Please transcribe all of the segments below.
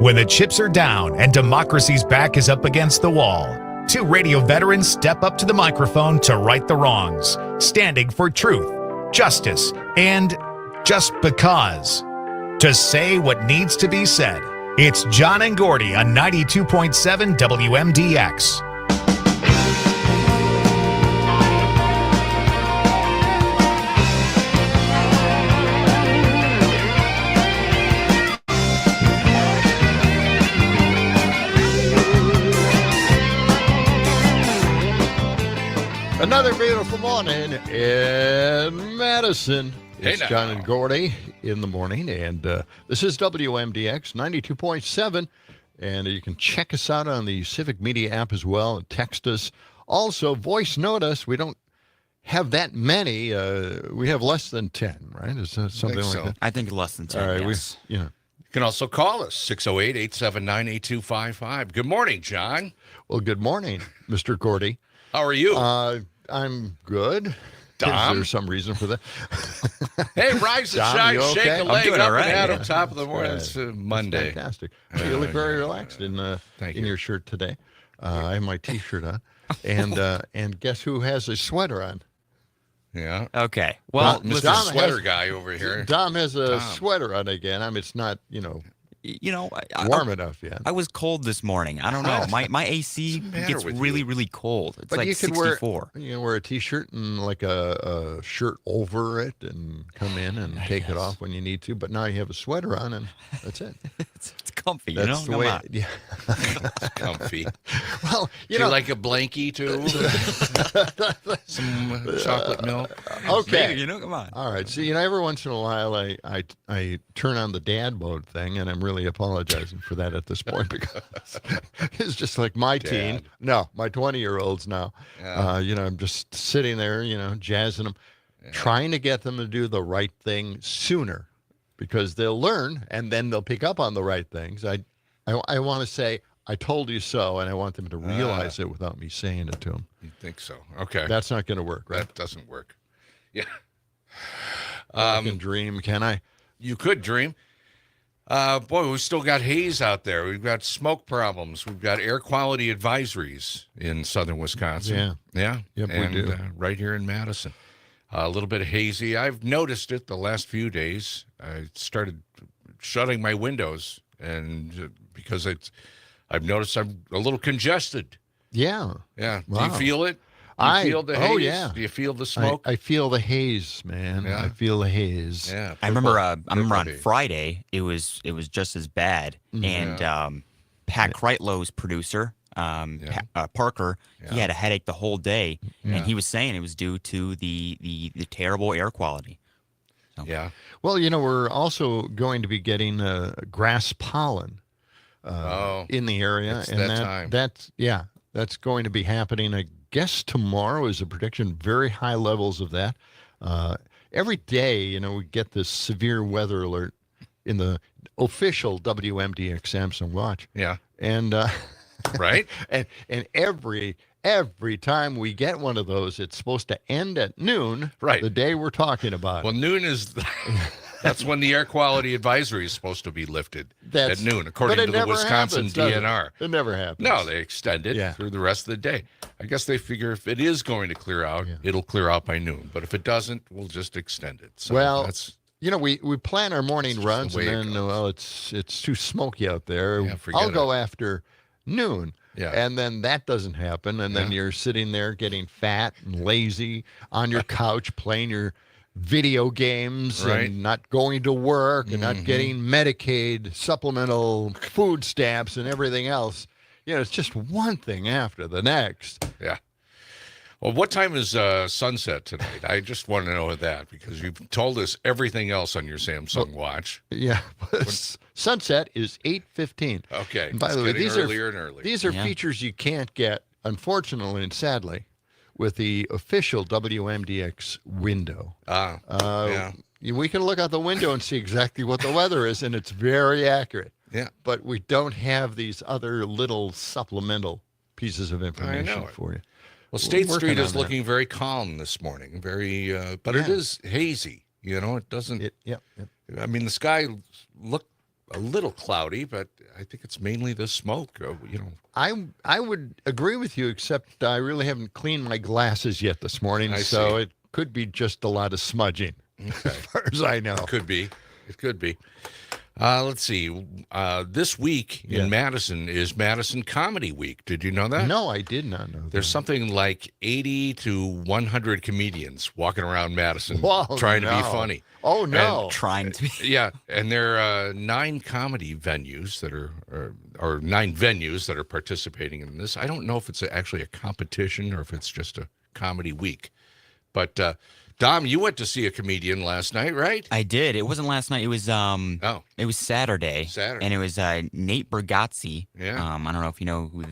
When the chips are down and democracy's back is up against the wall, two radio veterans step up to the microphone to right the wrongs, standing for truth, justice, and just because. To say what needs to be said. It's John and Gordy on 92.7 WMDX. Another beautiful morning in Madison. It's John and Gordy in the morning, and this is WMDX 92.7, and you can check us out on the Civic Media app as well, and text us. Also, voice note us. We don't have that many. We have less than 10, right? Is that something like that? I think less than 10, All right, yes. You can also call us, 608-879-8255. Good morning, John. Well, good morning, Mr. Gordy. How are you? I'm good. Tom? Is there some reason for that? Hey, rise and Tom, shine, you shake okay? a leg doing up all right, and out yeah. on top of the morning. That's It's Monday. Fantastic. You look very relaxed in Thank in you. your shirt today. I have my T-shirt on, and guess who has a sweater on? Yeah. Okay. Well, Mr. Mr. Dom Sweater has- guy over here. Dom has a Tom. sweater on again. I mean, it's not warm enough yet. I was cold this morning. I don't know. My AC What's the matter gets with really, you? really cold. It's But like you can 64. wear a T-shirt and like a shirt over it, and come in and take it off when you need to. But now you have a sweater on, and that's it. It's comfy, That's the Come way. on. Yeah. Comfy. Well, Do you like a blankie, too? Some chocolate milk? okay. Maybe, come on. All right. So, every once in a while I turn on the dad mode thing, and I'm really apologizing for that at this point because it's just like my teen. No, my 20-year-olds now. Yeah. I'm just sitting there, jazzing them, trying to get them to do the right thing sooner because they'll learn and then they'll pick up on the right things. I want to say, I told you so, and I want them to realize it without me saying it to them. You think so? Okay. That's not going to work, right? That doesn't work. Yeah. I can dream, can I? You could dream. Boy, we've still got haze out there. We've got smoke problems. We've got air quality advisories in southern Wisconsin. Yeah. Yep, we and, do. Right here in Madison. A little bit hazy. I've noticed it the last few days. I started shutting my windows, and because I've noticed I'm a little congested. Yeah. Yeah. Wow. Do you feel it? Do you feel the haze? Oh, yeah. Do you feel the smoke? I feel the haze, man. Yeah. I feel the haze. Yeah. I remember on haze. Friday, it was just as bad. And Pat Kreitlow's producer, Parker, he had a headache the whole day. And he was saying it was due to the terrible air quality. So. Yeah. Well, we're also going to be getting grass pollen in the area. It's and that time. That's going to be happening, I guess tomorrow is a prediction, very high levels of that. Every day, we get this severe weather alert in the official WMDX Samsung watch. Yeah. And Right? and every time we get one of those, it's supposed to end at noon, Right. the day we're talking about. Well, noon is that's when the air quality advisory is supposed to be lifted at noon, according but it to the never Wisconsin happens, does it? DNR. It never happens. No, they extend it through the rest of the day. I guess they figure if it is going to clear out, it'll clear out by noon. But if it doesn't, we'll just extend it. So that's we plan our morning runs, the way and it then it's too smoky out there. Yeah, forget I'll go it. after noon. Yeah. And then that doesn't happen, and then you're sitting there getting fat and lazy on your couch playing your video games and not going to work and not getting Medicaid, supplemental food stamps, and everything else. It's just one thing after the next. Yeah. Well, what time is sunset tonight? I just want to know that because you've told us everything else on your Samsung watch. Yeah. Sunset is 8:15. Okay. And by It's the way, getting these earlier and earlier. These are features you can't get, unfortunately and sadly, with the official WMDX window. We can look out the window and see exactly what the weather is, and it's very accurate. Yeah. But we don't have these other little supplemental pieces of information for you. Well, State We're Street working is on that. looking very calm this morning. But it is hazy. It doesn't. Yep. I mean, the sky looked a little cloudy, but I think it's mainly the smoke. I would agree with you, except I really haven't cleaned my glasses yet this morning, so it could be just a lot of smudging, as far as I know. It could be. Let's see. This week in Madison is Madison Comedy Week. Did you know that? No, I did not know that. There's something like 80 to 100 comedians walking around Madison trying to be funny. Oh, no. And trying to be. Yeah, and there are 9 comedy venues that are, or 9 venues that are participating in this. I don't know if it's actually a competition or if it's just a comedy week. But, Dom, you went to see a comedian last night, right? I did. It wasn't last night. It was it was Saturday. And it was Nate Bargatze. Yeah. I don't know if you know who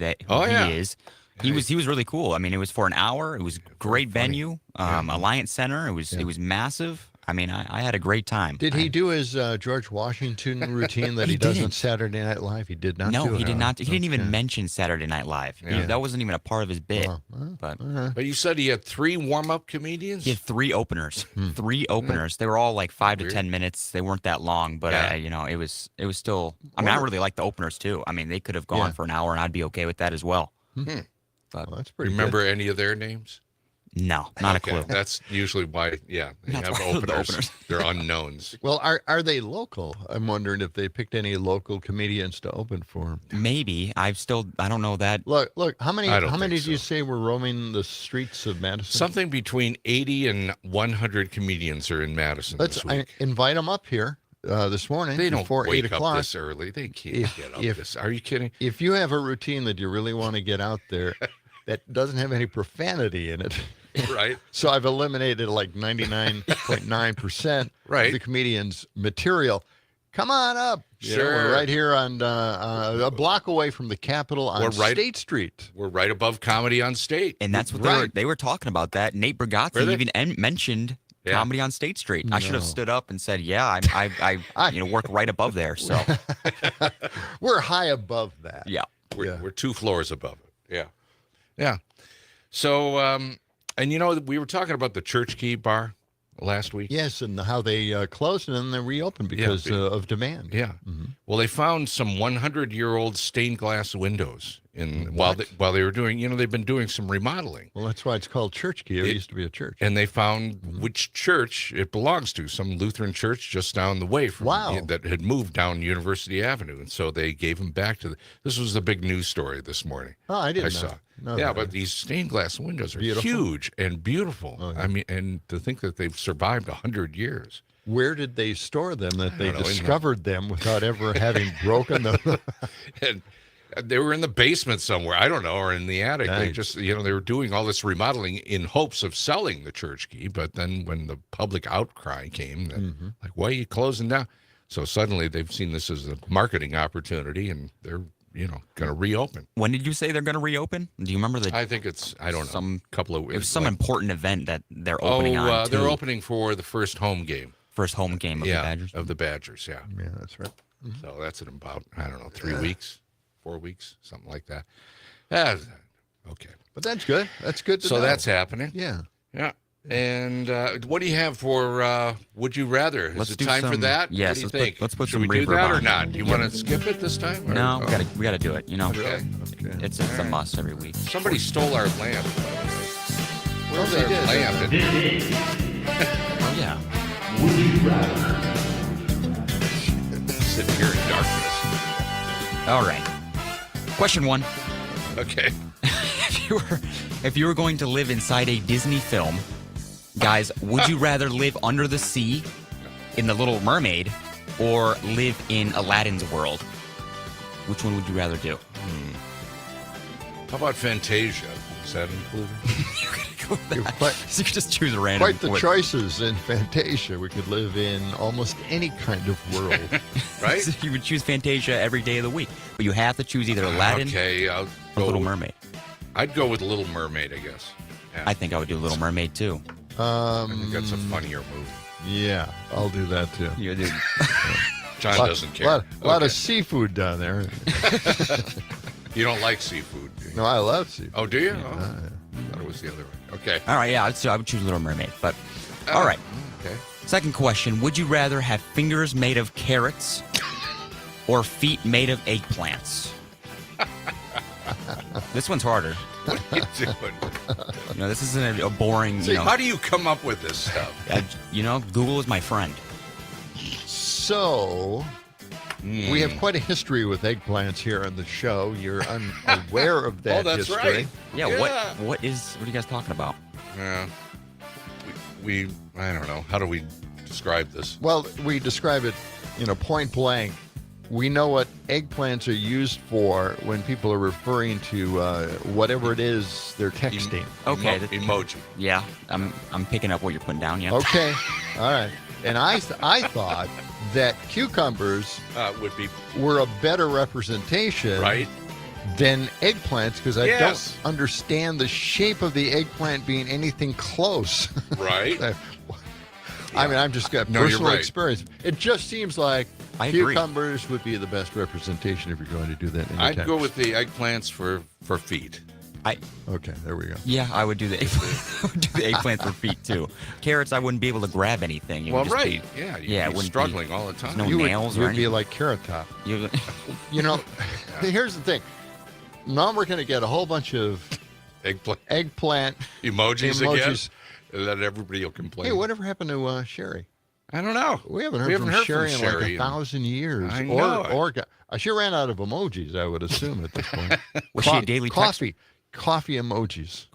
he is. He was really cool. I mean, it was for an hour. It was a great venue. Alliance Center. It was massive. I mean, I had a great time. Did he do his George Washington routine that he does on Saturday Night Live? He did not do it. No, he did not. He didn't even mention Saturday Night Live. Yeah. That wasn't even a part of his bit. But you said he had 3 warm-up comedians? He had 3 openers. 3 openers. They were all like 5 to 10 minutes. They weren't that long, but it was still. I mean, I really like the openers too. I mean, they could have gone for an hour, and I'd be okay with that as well. But that's pretty remember good. any of their names? No, not a clue. That's usually why, they have openers. They're unknowns. Well, are they local? I'm wondering if they picked any local comedians to open for them. Maybe. I don't know that. Look, how many did you say were roaming the streets of Madison? Something between 80 and 100 comedians are in Madison this week. Invite them up here this morning. They don't before wake 8 o'clock. up this early. They can't get up this. Are you kidding? If you have a routine that you really want to get out there that doesn't have any profanity in it. Right. So I've eliminated like 99.9% of the comedian's material. Come on up. Sure. We're right here on a block away from the Capitol on State Street. We're right above Comedy on State. And that's what they were talking about that. Nate Bargatze even mentioned Comedy on State Street. I should have stood up and said, I work right above there. So we're high above that. Yeah. We're 2 floors above it. Yeah. Yeah. So, and we were talking about the Church Key Bar last week. Yes, and how they closed and then they reopened because of demand. Yeah. Mm-hmm. Well, they found some 100-year-old stained glass windows while they were doing, they've been doing some remodeling. Well, that's why it's called Church Key. It used to be a church. And they found which church it belongs to, some Lutheran church just down the way from that had moved down University Avenue. And so they gave them back to this was the big news story this morning. Oh, I didn't know. Saw. But these stained glass windows are huge and beautiful. Oh, yeah. I mean, and to think that they've survived 100 years. Where did they store them that they discovered them without ever having broken them? And they were in the basement somewhere, I don't know, or in the attic. Nice. They just, they were doing all this remodeling in hopes of selling the Church Key. But then when the public outcry came, like, why are you closing down? So suddenly they've seen this as a marketing opportunity, and they're going to reopen. When did you say they're going to reopen? Do you remember I think it's, I don't know, some couple of weeks. It was some important event that they're opening on. They're opening for the first home game. First home game of the Badgers? Of the Badgers, Yeah, that's right. Mm-hmm. So that's in about, 3 weeks, 4 weeks, something like that. Okay. But that's good. That's good to know. So that's happening. Yeah. Yeah. And what do you have for Would You Rather? Is it time for that? Yes. What do you think? Let's put Should some we do that or on. not? Do you want to skip it this time? Or? No, we got to do it. Okay. It's a must every week. Somebody stole our lamp. Where's our lamp? Oh, yeah. Would you rather? Sitting here in darkness. All right. Question 1. Okay. If you were going to live inside a Disney film, guys, would you rather live under the sea in The Little Mermaid or live in Aladdin's world? Which one would you rather do? How about Fantasia? Is that included? You're going to go with that. So you could just choose a random. Quite the choices in Fantasia. We could live in almost any kind of world. Right? So you would choose Fantasia every day of the week. But you have to choose either Aladdin or Little Mermaid. I'd go with Little Mermaid, I guess. Yeah. I think I would do Little Mermaid, too. I think that's a funnier movie. Yeah, I'll do that, too. You do. John doesn't care. A lot of seafood down there. You don't like seafood, do you? No, I love seafood. Oh, do you? I thought it was the other way. Okay. All right, yeah, I would choose Little Mermaid. But, all right. Okay. Second question. Would you rather have fingers made of carrots or feet made of eggplants? This one's harder. What are you doing? This isn't a boring. See, how do you come up with this stuff? Google is my friend. So, we have quite a history with eggplants here on the show. You're unaware of that that's history. right. Yeah. What are you guys talking about? Yeah. I don't know. How do we describe this? Well, we describe it, point blank. We know what eggplants are used for when people are referring to whatever it is they're texting. Okay. Emoji. Yeah, I'm picking up what you're putting down. Yeah. Okay. All right. And I thought that cucumbers were a better representation, right, than eggplants because I Yes. don't understand the shape of the eggplant being anything close. Right. I mean, I've just got No, you're personal right. experience. It just seems like I agree. cucumbers would be the best representation if you're going to do that. In your I'd text. go with the eggplants for feet. Okay, there we go. Yeah, I would do the eggplant for feet too. Carrots, I wouldn't be able to grab anything. It would just Right. be- Yeah. yeah, it You'd be wouldn't struggling all the time. no You nails or would be anything. like Carrot Top. You- Here's the thing. Now we're going to get a whole bunch of Eggplant emojis. again. And then everybody will complain. Hey, whatever happened to Sherry? I don't know. We haven't heard from Sherry in like Sherry 1,000 years. I know. She ran out of emojis, I would assume, at this point. Was she a daily coffee emojis.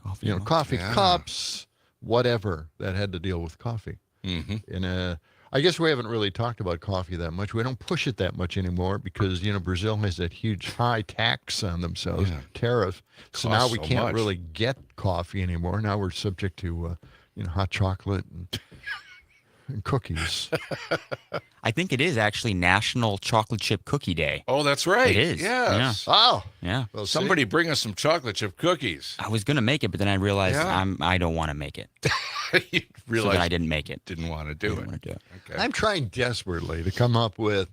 Coffee Yeah. cups, whatever that had to deal with coffee. Mm-hmm. And I guess we haven't really talked about coffee that much. We don't push it that much anymore because Brazil has that huge high tax on themselves, tariff. So now we so can't much. really get coffee anymore. Now we're subject to hot chocolate and cookies. I think it is actually National Chocolate Chip Cookie Day. Oh, that's right. It is. Yes. Oh, Yeah. well, see? Somebody bring us some chocolate chip cookies. I was gonna make it, but then I realized Yeah. I don't want to make it. You So realize then I didn't make it. didn't want to do Didn't it. wanna do it. Okay. I'm trying desperately to come up with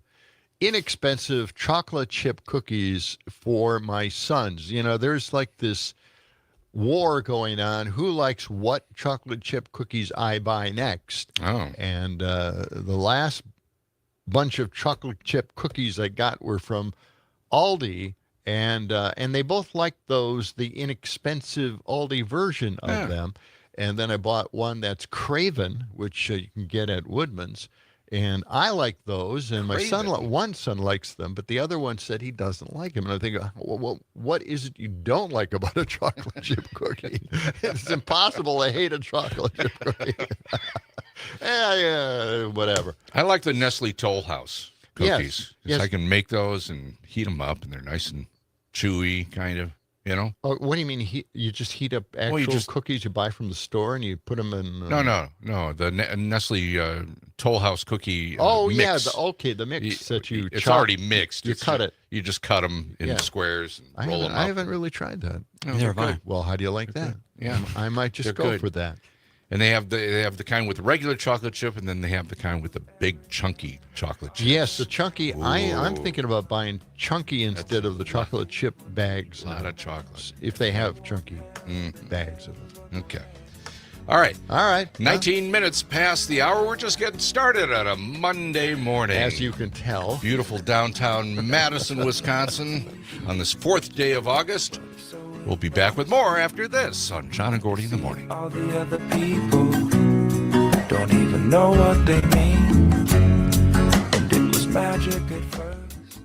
inexpensive chocolate chip cookies for my sons. There's like this war going on. Who likes what chocolate chip cookies I buy next? Oh. And the last bunch of chocolate chip cookies I got were from Aldi, and they both liked the inexpensive Aldi version of them. And then I bought one that's Craven, which you can get at Woodman's. And I like those, and my one son likes them, but the other one said he doesn't like them. And I think, well, what is it you don't like about a chocolate chip cookie? It's impossible to hate a chocolate chip cookie. yeah, whatever. I like the Nestle Toll House cookies. Yes, yes. I can make those and heat them up, and they're nice and chewy, kind of. Oh, what do you mean? You just heat up actual cookies you buy from the store and you put them in? No. The Nestle Toll House cookie. Mix. Yeah, the mix that you. It's chop. already mixed. You cut it. You just cut them in squares and roll them up. I haven't really tried that. Oh, Neither they're have I. good. Well, how do you like that? Yeah. I might just They're go good. for that. And they have the kind with regular chocolate chip, and then they have the kind with the big chunky chocolate chip. Yes, the chunky. I'm Ooh. thinking about buying chunky instead of the chocolate chip bags. A lot of chocolate. If they have chunky bags of it. Okay. All right. 19 Well, minutes past the hour. We're just getting started on a Monday morning. as you can tell. Beautiful downtown Madison, Wisconsin, on this 4th day of August. We'll be back with more after this on John and Gordy in the Morning. All the other people don't even know what they mean. And it was magic at first.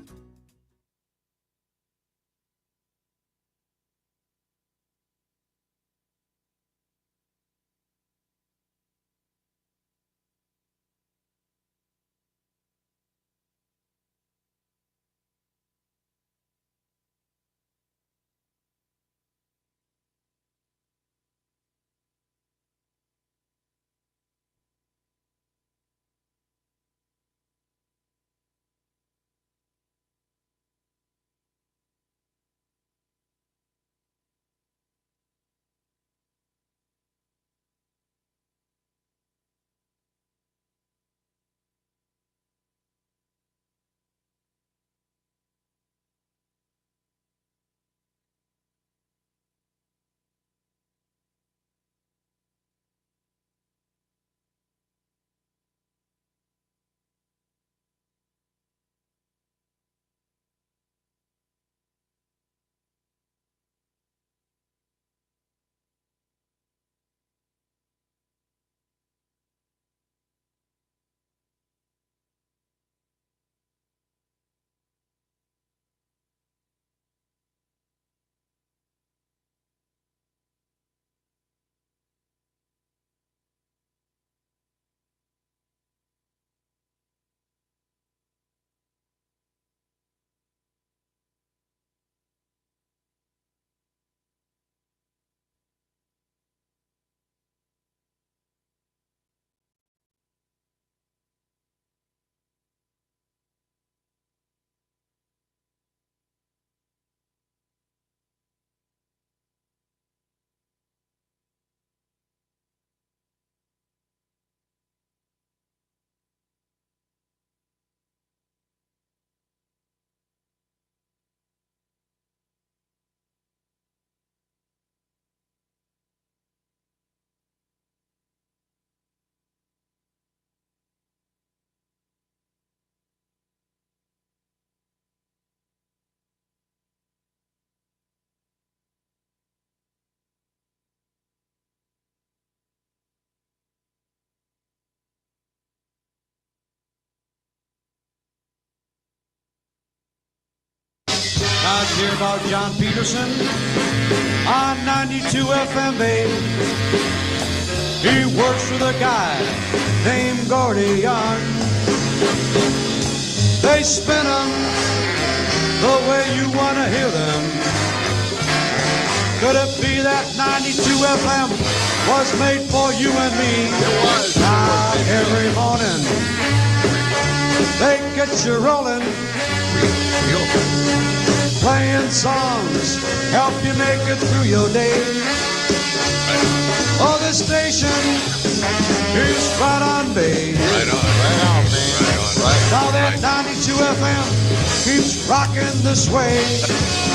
Now let's hear about John Peterson on 92 FM, babe. He works with a guy named Gordy Young. They spin them the way you want to hear them. Could it be that 92 FM was made for you and me? It was. Now every morning they get you rolling, playing songs, help you make it through your day. Oh, this station is right on, babe. Right on. Right on, man. Right on. Right. Now that 92 FM keeps rocking this way.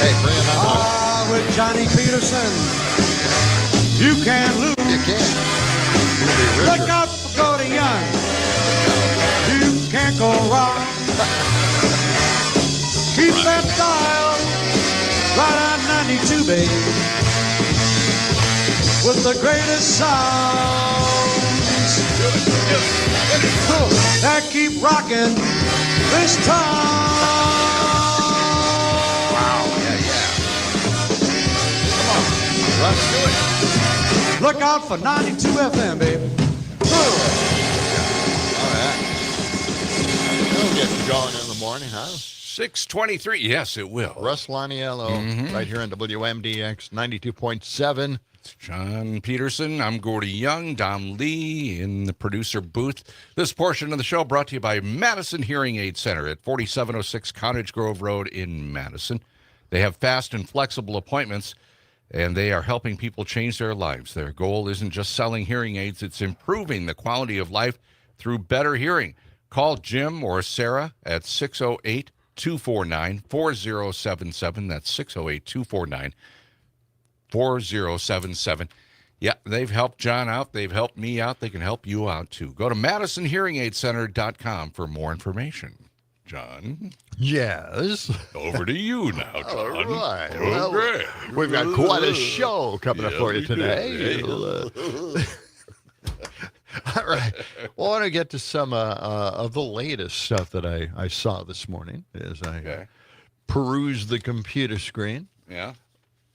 Hey, bring it on. With Johnny Peterson, you can't lose. You can't. Look out for Gordy Young. You can't go wrong. Keep that dial right on 92, babe. With the greatest sounds that keep rocking this town. Wow. Yeah. Let's do it. Look out for 92 FM, babe. All right. It'll get you going in the morning, huh? 6:23. Yes, it will. Russ Laniello, right here on WMDX 92.7. It's John Peterson. I'm Gordy Young. Don Lee in the producer booth. This portion of the show brought to you by Madison Hearing Aid Center at 4706 Cottage Grove Road in Madison. They have fast and flexible appointments, and they are helping people change their lives. Their goal isn't just selling hearing aids, it's improving the quality of life through better hearing. Call Jim or Sarah at 608-249-4077. That's 608-249-4077. Yeah, they've helped John out. They've helped me out. They can help you out, too. Go to MadisonHearingAidCenter.com for more information. John? Yes. Over to you now, John. All right. Okay. Well, we've got quite a show coming up for you today. All right. Well, I want to get to some of the latest stuff that I saw this morning as I perused the computer screen. Yeah.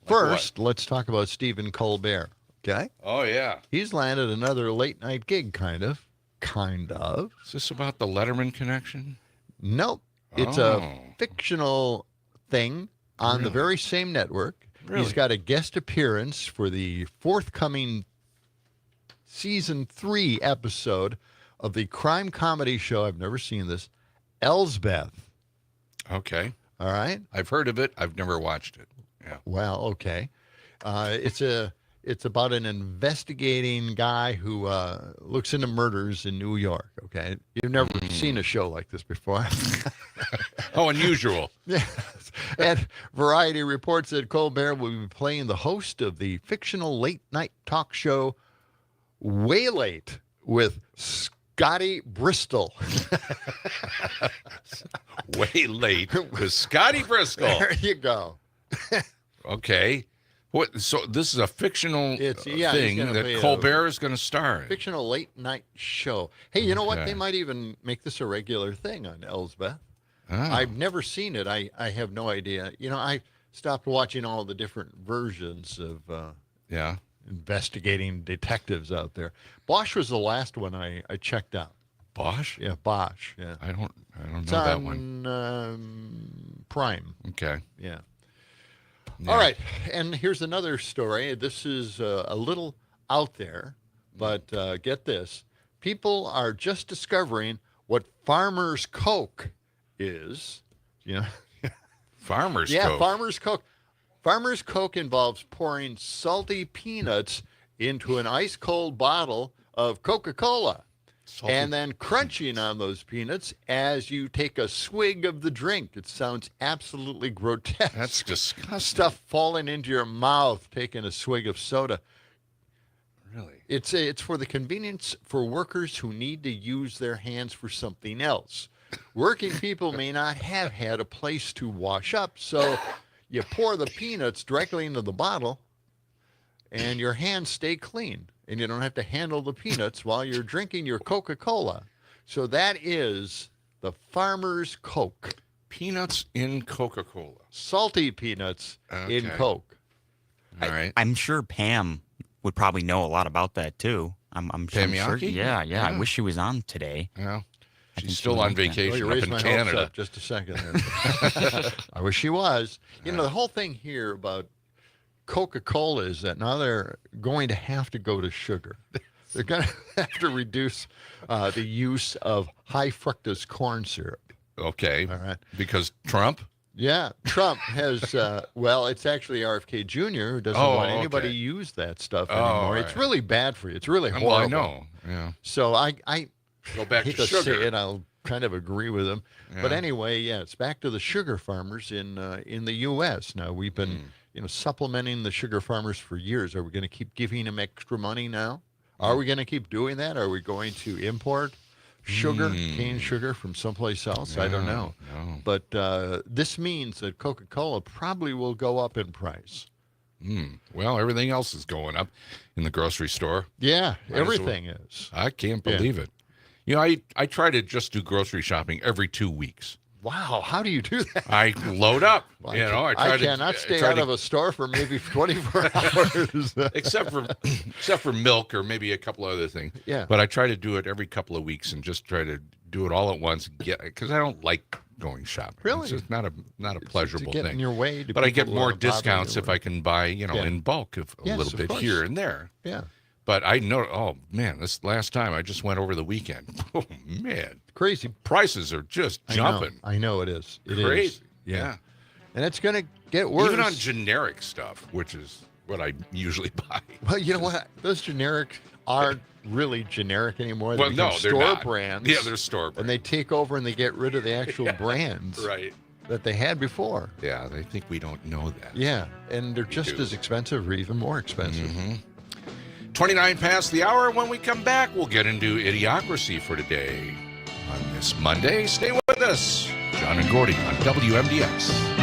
First, let's talk about Stephen Colbert. Okay? Oh, yeah. He's landed another late-night gig, kind of. Is this about the Letterman connection? Nope. It's a fictional thing on the very same network. Really? He's got a guest appearance for the forthcoming season 3 episode of the crime comedy show. I've never seen this. Elsbeth. Okay. All right. I've heard of it. I've never watched it. Yeah. Well, okay. It's about an investigating guy who looks into murders in New York. Okay. You've never seen a show like this before. Oh, unusual. Yes. And Variety reports that Colbert will be playing the host of the fictional late-night talk show Way Late with Scotty Bristol. Way Late with Scotty Bristol. There you go. Okay. What? So this is a fictional thing that Colbert is going to star in. Fictional late-night show. Hey, you know what? They might even make this a regular thing on Elsbeth. Oh. I've never seen it. I have no idea. You know, I stopped watching all the different versions of investigating detectives out there. Bosch was the last one I checked out. Bosch? Yeah, Bosch. Yeah. I don't It's know that on, one. Prime. Okay. Yeah. All right. And here's another story. This is a little out there, but get this. People are just discovering what Farmer's Coke is. You know? Farmer's Coke? Yeah, Farmer's Coke. Farmer's Coke involves pouring salty peanuts into an ice-cold bottle of Coca-Cola. And then crunching on those peanuts as you take a swig of the drink. It sounds absolutely grotesque. That's disgusting. Stuff falling into your mouth, taking a swig of soda. Really? It's for the convenience for workers who need to use their hands for something else. Working people may not have had a place to wash up, so you pour the peanuts directly into the bottle, and your hands stay clean. And you don't have to handle the peanuts while you're drinking your Coca-Cola. So that is the Farmer's Coke. Peanuts in Coca-Cola. Salty peanuts in Okay. Coke. All right. I'm sure Pam would probably know a lot about that too. I'm sure. Yaki? Yeah. I Yeah. wish she was on today. Yeah. think She's she still would on like that. Well, vacation you up raised in my hopes Canada. up just a second there. I wish she was. You know, the whole thing here about Coca-Cola is that now they're going to have to go to sugar. They're going to have to reduce the use of high fructose corn syrup. Okay. All right. Because Trump? Yeah, Trump has, well, it's actually RFK Jr. who doesn't Oh, want anybody okay. to use that stuff Oh, anymore. right. It's really bad for you. It's really horrible. Well, I know. Yeah. So I Go back hate to to say sugar. it, I'll kind of agree with him. But Yeah. anyway, yeah, it's back to the sugar farmers in the U.S. Now we've been, supplementing the sugar farmers for years. Are we going to keep giving them extra money now? Are we going to keep doing that? Are we going to import sugar, cane sugar from someplace else? I don't know. No. But this means that Coca-Cola probably will go up in price. Well, everything else is going up in the grocery store. Yeah, Might as well. everything is. I can't believe it. You know, I try to just do grocery shopping every 2 weeks. Wow, how do you do that? I load up. Well, I cannot stay try out to, of a store for maybe 24 hours. except for milk or maybe a couple other things. Yeah. But I try to do it every couple of weeks and just try to do it all at once. Because I don't like going shopping. Really? It's just not a pleasurable get thing. in your way. But I get more discounts if I can buy, Yeah. in bulk a Yes, little of bit course. here and there. Yeah, But I know, oh man, this last time I just went over the weekend. Oh man, crazy. prices are just jumping. I know it is. It is. Crazy. Yeah. And it's going to get worse. Even on generic stuff, which is what I usually buy. Well, you know what? Those generic aren't really generic anymore. Well, They no, become they're store not. brands. Yeah, they're store brands. And they take over and they get rid of the actual brands Right. that they had before. Yeah, they think we don't know that. Yeah, and they're just do. as expensive or even more expensive. 29 past the hour. When we come back, we'll get into Idiocracy for today. On this Monday, stay with us. John and Gordy on WMDX.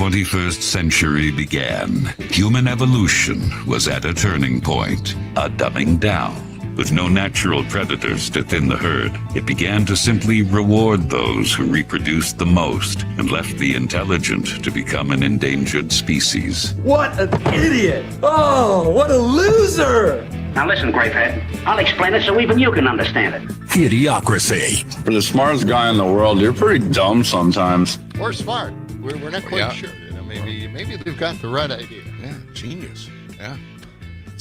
21st century began, human evolution was at a turning point, a dumbing down. With no natural predators to thin the herd, it began to simply reward those who reproduced the most and left the intelligent to become an endangered species. What an idiot! Oh, what a loser! Now listen, Grapehead. I'll explain it so even you can understand it. Idiocracy. For the smartest guy in the world, you're pretty dumb sometimes. Or smart. We're not quite sure. Maybe they've got the right idea. Yeah, genius. Yeah.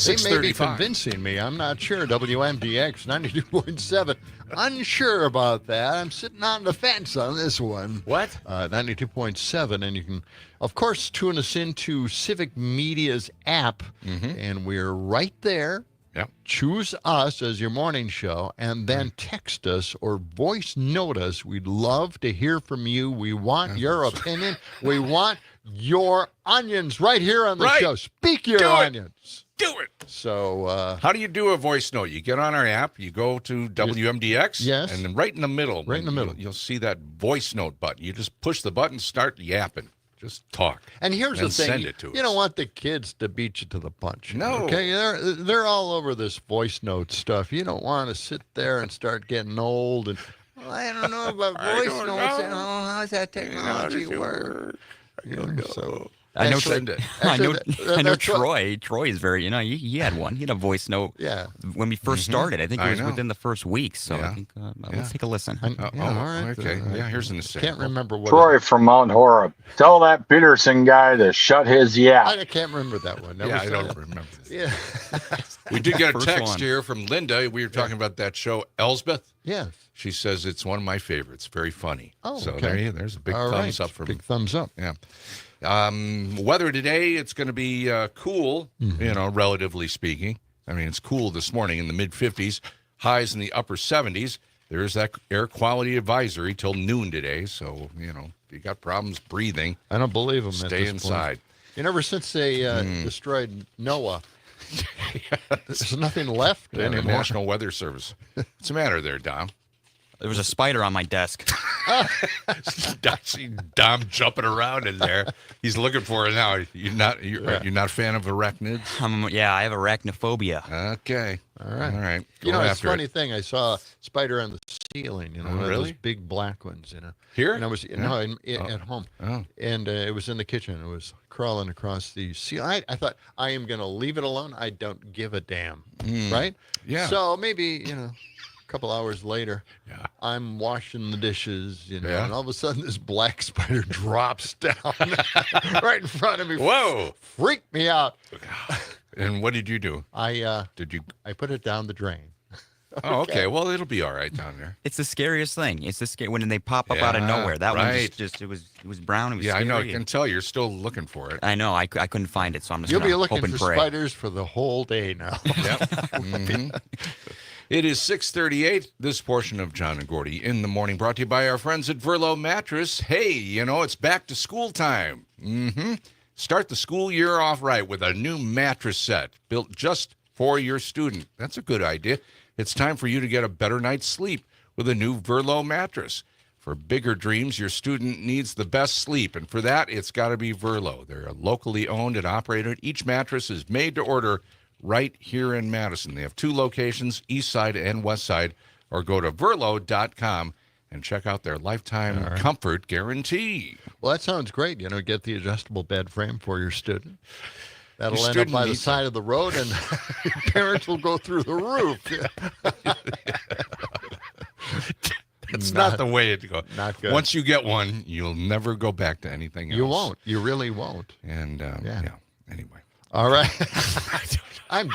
They may be convincing me. I'm not sure. WMDX 92.7. Unsure about that. I'm sitting on the fence on this one. What? 92.7. And you can, of course, tune us into Civic Media's app. And we're right there. Yep. Choose us as your morning show and then text us or voice note us. We'd love to hear from you. We want your opinion. We want your onions right here on the show. Speak your onions. Do it. So, how do you do a voice note? You get on our app, you go to WMDX, yes, and then right in the middle, you'll see that voice note button. You just push the button, start yapping, just talk. And here's the thing: send it to us. You don't want the kids to beat you to the punch. No, okay, they're all over this voice note stuff. You don't want to sit there and start getting old and I don't know about voice notes. How's that technology work? So. I know Troy. Troy is very, he had one. He had a voice note when we first started. I think it was within the first week. So I think let's take a listen. All right. Okay. Here's an example. Can't remember what. Troy from Mount Horeb. Tell that Peterson guy to shut his yap. I can't remember that one. I don't remember. Yeah. We did get a text here from Linda. We were talking about that show, Elsbeth. Yes. She says it's one of my favorites. Very funny. Oh, so okay. There's a big thumbs up from big thumbs up. Yeah. Weather today, it's going to be cool, relatively speaking. I mean, it's cool this morning in the mid-50s, highs in the upper 70s. There's that air quality advisory till noon today. So, if you got problems breathing, I don't believe them. Stay inside. Ever since they destroyed Noah, there's nothing left anymore. The National Weather Service. What's the matter there, Dom? There was a spider on my desk. I see Dom jumping around in there. He's looking for it now. You're not a fan of arachnids? I have arachnophobia. Okay. All right. Go it's a funny it. thing. I saw a spider on the ceiling. One of really? those big black ones. Here? And I was at home. Oh. And it was in the kitchen. It was crawling across the ceiling. I thought I am going to leave it alone. I don't give a damn. Right? Yeah. So maybe couple hours later, I'm washing the dishes, and all of a sudden this black spider drops down right in front of me. Whoa! Freaked me out. And what did you do? I put it down the drain. Oh, okay. Well, it'll be all right down there. It's the scariest thing. It's when they pop up out of nowhere. That one just it was brown. It was scary. I know. I can tell you're still looking for it. I know. I couldn't find it, so I'm just You'll be looking hope and for pray. spiders for the whole day now. Yep. It is 6:38. This portion of John and Gordy in the morning brought to you by our friends at Verlo Mattress. Hey, it's back to school time. Start the school year off right with a new mattress set built just for your student. That's a good idea. It's time for you to get a better night's sleep with a new Verlo mattress. For bigger dreams, your student needs the best sleep, and for that, it's got to be Verlo. They're locally owned and operated. Each mattress is made to order right here in Madison. They have 2 locations, east side and west side, or go to verlo.com and check out their lifetime comfort guarantee. Well, that sounds great. Get the adjustable bed frame for your student. That'll end up by the side of the road, and parents will go through the roof. It's not the way it goes. Not good. Once you get one, you'll never go back to anything else. You won't. You really won't. And, anyway. All right. I'm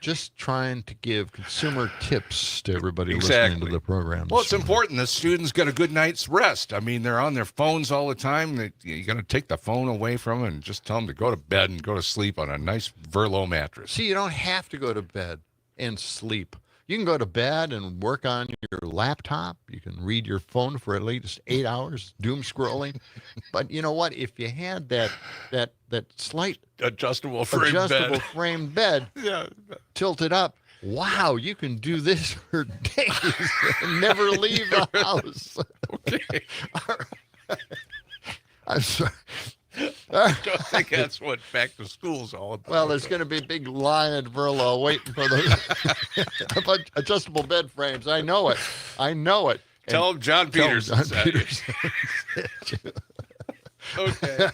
just trying to give consumer tips to everybody listening to the program. Well, it's important the students get a good night's rest. I mean, they're on their phones all the time. You got to take the phone away from them and just tell them to go to bed and go to sleep on a nice Verlo mattress. See, you don't have to go to bed and sleep. You can go to bed and work on your laptop. You can read your phone for at least 8 hours, doom scrolling. But you know what? If you had that slight adjustable frame bed tilted up, wow, you can do this for days and never leave the house. Okay. All right. I'm sorry. I don't think that's what back to school's all about. Well, there's going to be a big line at Verlo waiting for the adjustable bed frames. I know it. Tell him John Peterson. Okay.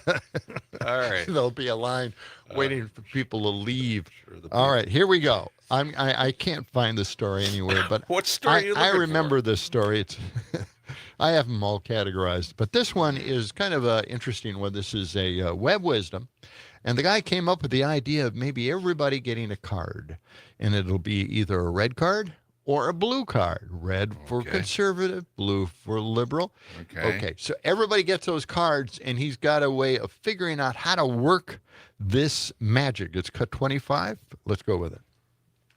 All right. There'll be a line waiting for people to leave. All right, here we go. I can't find this story anywhere, but what story are you looking I remember for? this story. It's I have them all categorized, but this one is kind of an interesting one. This is a web wisdom, and the guy came up with the idea of maybe everybody getting a card, and it'll be either a red card or a blue card. Red for conservative, blue for liberal. Okay, so everybody gets those cards, and he's got a way of figuring out how to work this magic. It's cut 25. Let's go with it.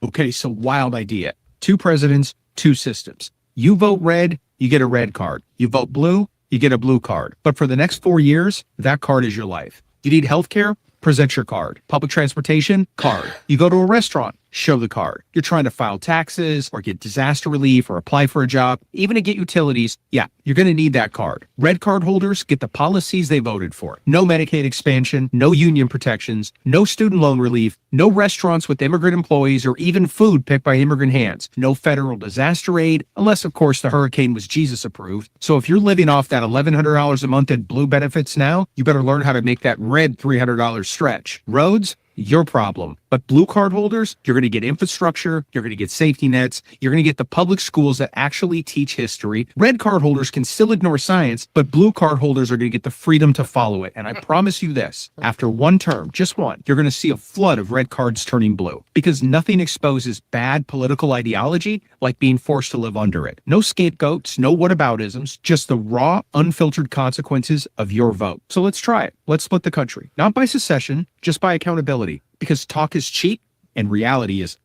Okay, so wild idea. 2 presidents, 2 systems. You vote red, you get a red card. You vote blue, you get a blue card. But for the next 4 years, that card is your life. You need health care? Present your card. Public transportation? Card. You go to a restaurant? Show the card. You're trying to file taxes or get disaster relief or apply for a job, even to get utilities. Yeah, you're going to need that card. Red card holders get the policies they voted for. No Medicaid expansion, no union protections, no student loan relief, no restaurants with immigrant employees or even food picked by immigrant hands, no federal disaster aid, unless, of course, the hurricane was Jesus approved. So if you're living off that $1,100 a month in blue benefits now, you better learn how to make that red $300 stretch. Roads? Your problem. But blue card holders, you're going to get infrastructure, you're going to get safety nets, you're going to get the public schools that actually teach history. Red card holders can still ignore science, but blue card holders are going to get the freedom to follow it. And I promise you this, after one term, just one, you're going to see a flood of red cards turning blue, because nothing exposes bad political ideology like being forced to live under it. No scapegoats, no whataboutisms, just the raw, unfiltered consequences of your vote. So let's try it. Let's split the country, not by secession, just by accountability, because talk is cheap and reality is.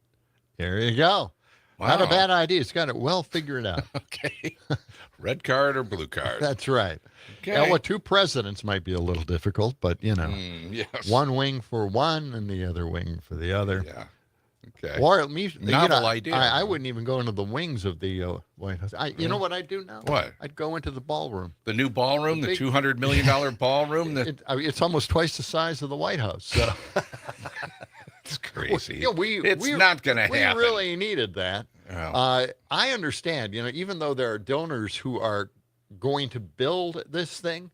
There you go. Wow. Not a bad idea. It's got it well figured out. Okay. Red card or blue card? That's right. Okay. Now, 2 presidents might be a little difficult, but, yes. one wing for one and the other wing for the other. Yeah. Okay. Or at least, novel idea. I wouldn't even go into the wings of the White House. You know what I'd do now? What? I'd go into the ballroom. The new ballroom, the $200 million ballroom? It's almost twice the size of the White House. So. It's crazy. It's not going to happen. We really needed that. Oh. I understand, even though there are donors who are going to build this thing,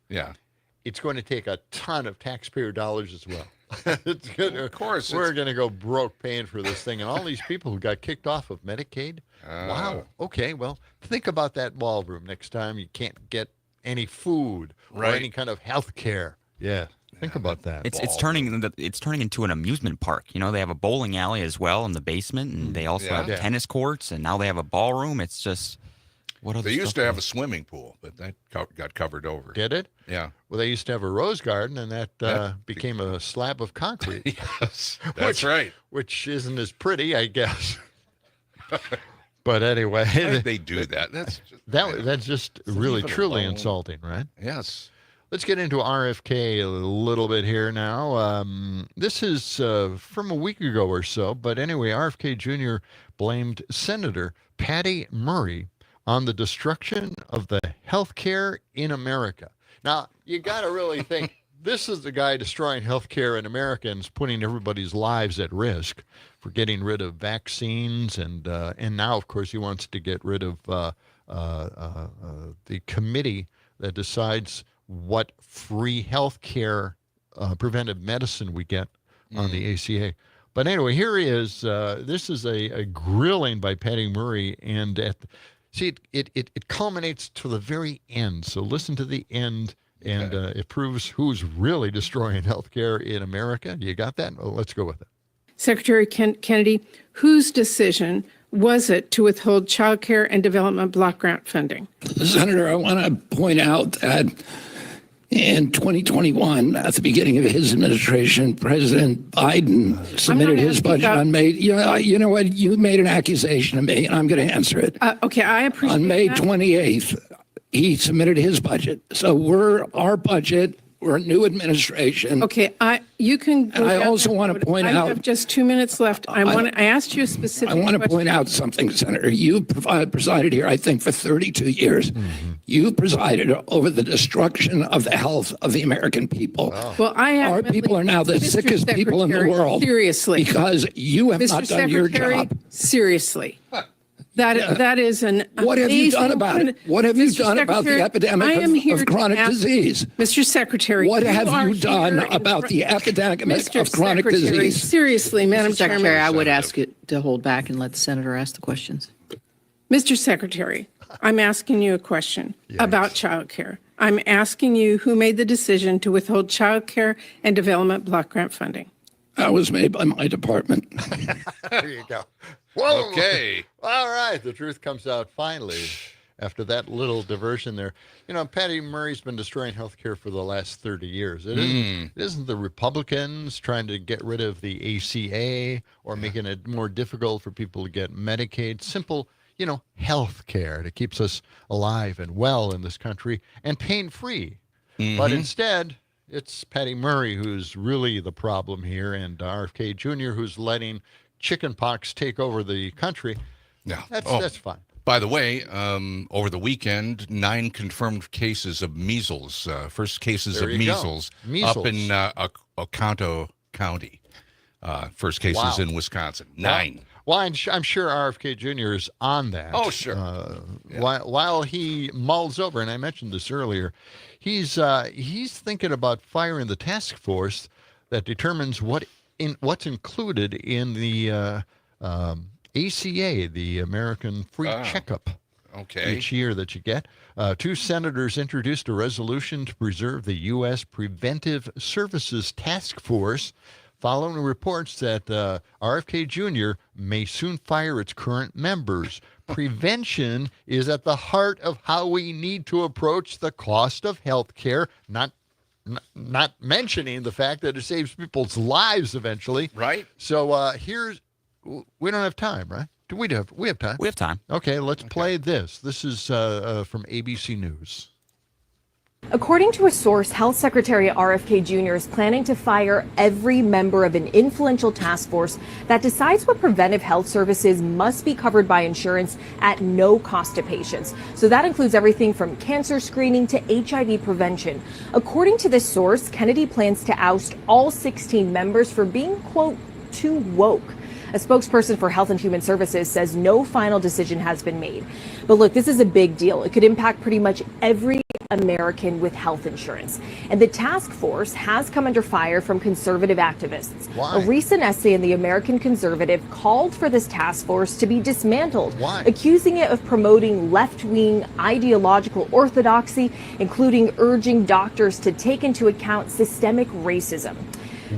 it's going to take a ton of taxpayer dollars as well. Of course. We're going to go broke paying for this thing. And all these people who got kicked off of Medicaid. Wow. Okay, well, think about that ballroom next time you can't get any food or any kind of health care. Yeah. Think about that. It's turning into an amusement park. They have a bowling alley as well in the basement, and they also have tennis courts, and now they have a ballroom. It's just They used to have a swimming pool, but that got covered over. Did it? Yeah. Well, they used to have a rose garden, and that became a slab of concrete. Yes, that's right. Which isn't as pretty, I guess. But anyway, why did they do that? That's just really truly insulting, right? Yes. Let's get into RFK a little bit here now. This is from a week ago or so, but anyway, RFK Jr. blamed Senator Patty Murray on the destruction of the health care in America. Now, you got to really think, this is the guy destroying health care in America and is putting everybody's lives at risk for getting rid of vaccines. And now, of course, he wants to get rid of the committee that decides what free health care, preventive medicine we get on the ACA. But anyway, here he is. This is a grilling by Patty Murray, and it culminates to the very end. So listen to the end, and it proves who's really destroying health care in America. You got that? Well, let's go with it. Secretary Kennedy, whose decision was it to withhold child care and development block grant funding? Senator, I want to point out that in 2021, at the beginning of his administration, President Biden submitted his budget on May. You know what? You made an accusation to me, and I'm going to answer it. Okay, I appreciate On May that. 28th, he submitted his budget. So our budget We're a new administration. Okay, you can go And I down also that want to road. point I out. have just 2 minutes left. I asked you a specific I want to question. point out something, Senator. You presided here, I think, for 32 years. You presided over the destruction of the health of the American people. Well, Our people are now the Mr. sickest people in the Secretary, world. seriously. Because you have Mr. not done your Secretary, job. seriously. That is an What have you done amazing about it? What have you done about the epidemic of chronic disease? Mr. Secretary, What have are you done here in about front- the epidemic Mr. of chronic Secretary, disease? Seriously, Madam Secretary, Chairman. I would ask you to hold back and let the senator ask the questions. Mr. Secretary, I'm asking you a question about childcare. I'm asking you who made the decision to withhold childcare and development block grant funding. That was made by my department. There you go. Whoa. Okay. All right. The truth comes out finally after that little diversion there. You know, Patty Murray's been destroying healthcare for the last 30 years. It isn't the Republicans trying to get rid of the ACA or making it more difficult for people to get Medicaid. Simple, health care that keeps us alive and well in this country and pain-free. But instead, it's Patty Murray who's really the problem here, and RFK Jr. who's letting chickenpox take over the country. Yeah. That's fine. By the way, over the weekend, 9 confirmed cases of measles, first cases There of you measles, go. up in Oconto County. First cases in Wisconsin. 9. Well, I'm sure RFK Jr. is on that. Oh, sure. While he mulls over, and I mentioned this earlier, he's thinking about firing the task force that determines what's included in the ACA, the American Free Checkup. Okay. Each year that you get. 2 senators introduced a resolution to preserve the U.S. Preventive Services Task Force following reports that RFK Jr. may soon fire its current members. Prevention is at the heart of how we need to approach the cost of health care, not mentioning the fact that it saves people's lives eventually. Right. So we don't have time, right? We have time. We have time. Okay, let's play this. This is from ABC News. According to a source, Health Secretary RFK Jr. is planning to fire every member of an influential task force that decides what preventive health services must be covered by insurance at no cost to patients. So that includes everything from cancer screening to HIV prevention. According to this source, Kennedy plans to oust all 16 members for being, quote, too woke. A spokesperson for Health and Human Services says no final decision has been made. But look, this is a big deal. It could impact pretty much every American with health insurance. And the task force has come under fire from conservative activists. Why? A recent essay in the American Conservative called for this task force to be dismantled, accusing it of promoting left-wing ideological orthodoxy, including urging doctors to take into account systemic racism.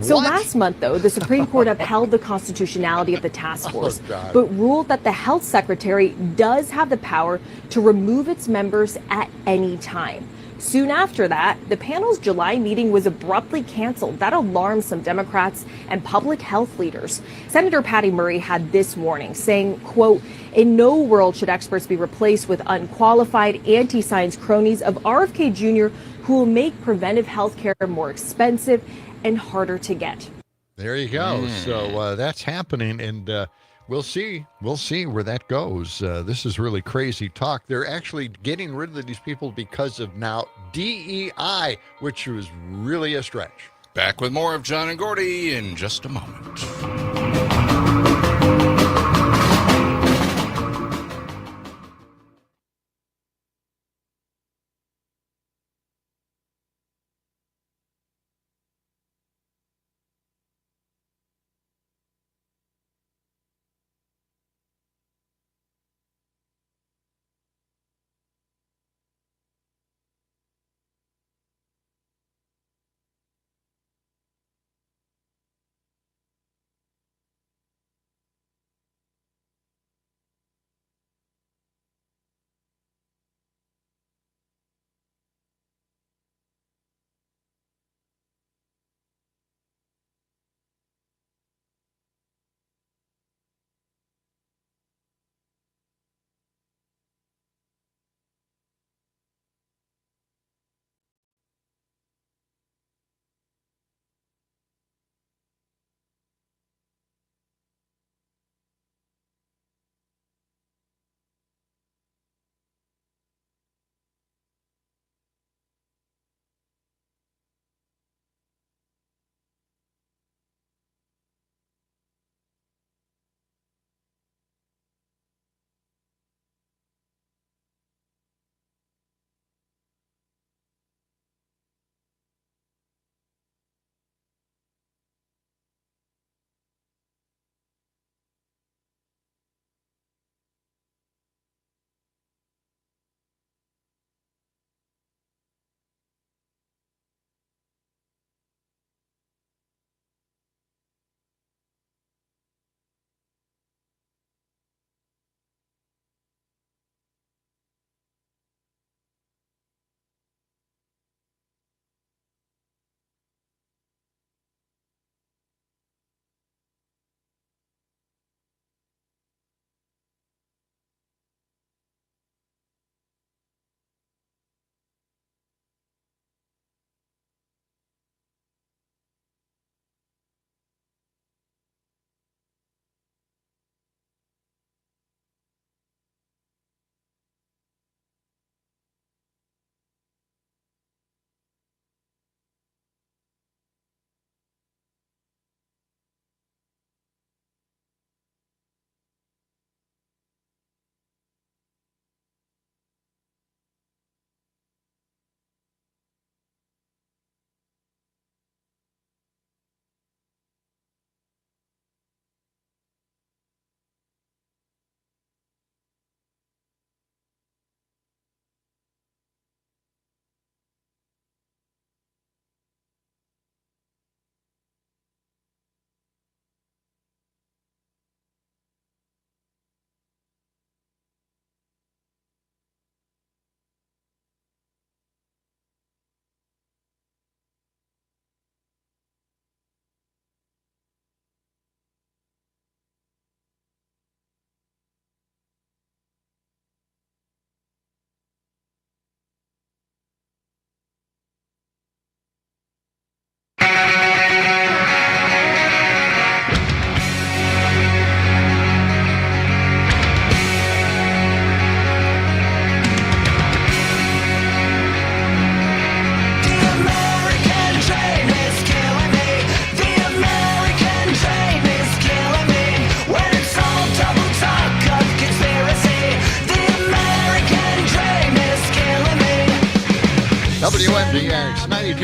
So last month, though, the Supreme Court upheld the constitutionality of the task force, but ruled that the health secretary does have the power to remove its members at any time. Soon after that, the panel's July meeting was abruptly canceled. That alarmed some Democrats and public health leaders. Senator Patty Murray had this warning, saying, quote, "In no world should experts be replaced with unqualified anti-science cronies of RFK Jr. who will make preventive health care more expensive and harder to get." There you go. So that's happening, and we'll see where that goes. This is really crazy talk. They're actually getting rid of these people because of now DEI, which was really a stretch. Back with more of John and Gordy in just a moment.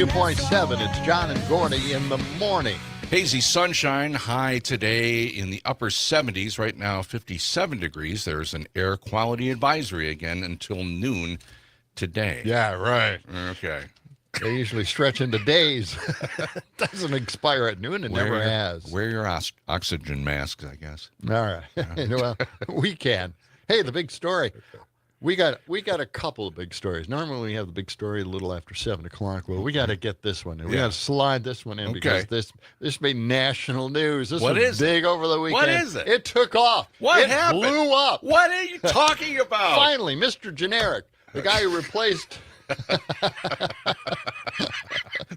92.7. It's John and Gordy in the morning. Hazy sunshine, high today in the upper 70s. Right now, 57 degrees. There's an air quality advisory again until noon today. Yeah, right. Okay. They usually stretch into days. It doesn't expire at noon. It never has. Wear your oxygen masks, I guess. All right. Well, we can. Hey, the big story. We got a couple of big stories. Normally we have the big story a little after 7 o'clock. Well, we got to get this one in. We got to slide this one in because this made national news. This was big over the weekend. What is it? It took off. What it happened? Blew up. What are you talking about? Finally, Mr. Generic, the guy who replaced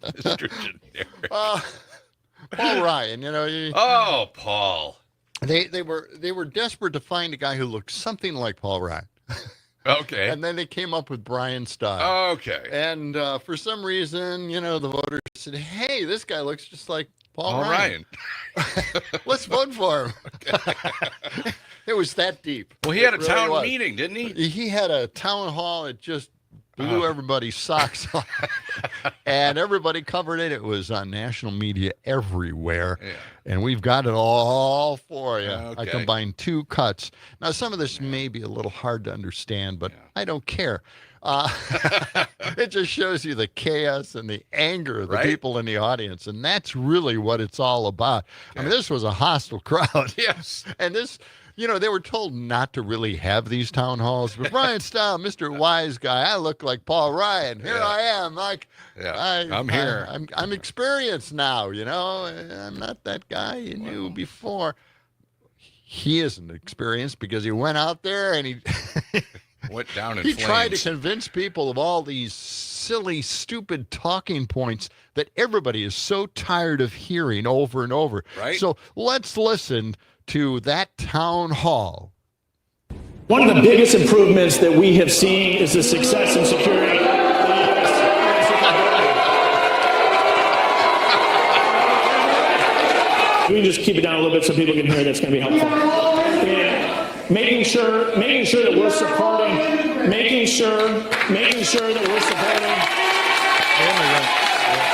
Mr. Generic. Paul Ryan, Paul. They were desperate to find a guy who looked something like Paul Ryan. Okay. And then they came up with Brian Style. Okay. And for some reason, the voters said, hey, this guy looks just like Paul All Ryan. Let's vote for him. It was that deep. Well, he had a town meeting, didn't he? He had a town hall. It just blew everybody's socks off. And everybody covered it. It was on national media everywhere. Yeah. And we've got it all for you. Okay. I combined two cuts. Now, some of this may be a little hard to understand, but I don't care. It just shows you the chaos and the anger of the people in the audience. And that's really what it's all about. Okay. I mean, this was a hostile crowd. Yes. And this... they were told not to really have these town halls. But Brian Style, Mr. Wise Guy, I look like Paul Ryan. Here I am. I'm here. I'm experienced now, I'm not that guy you knew before. He isn't experienced because he went out there and he went down in he flames. Tried to convince people of all these silly, stupid talking points that everybody is so tired of hearing over and over. Right. So let's listen to that town hall. One of the biggest improvements that we have seen is the success in securing the U.S. We just keep it down a little bit so people can hear. That's going to be helpful. And making sure that we're supporting,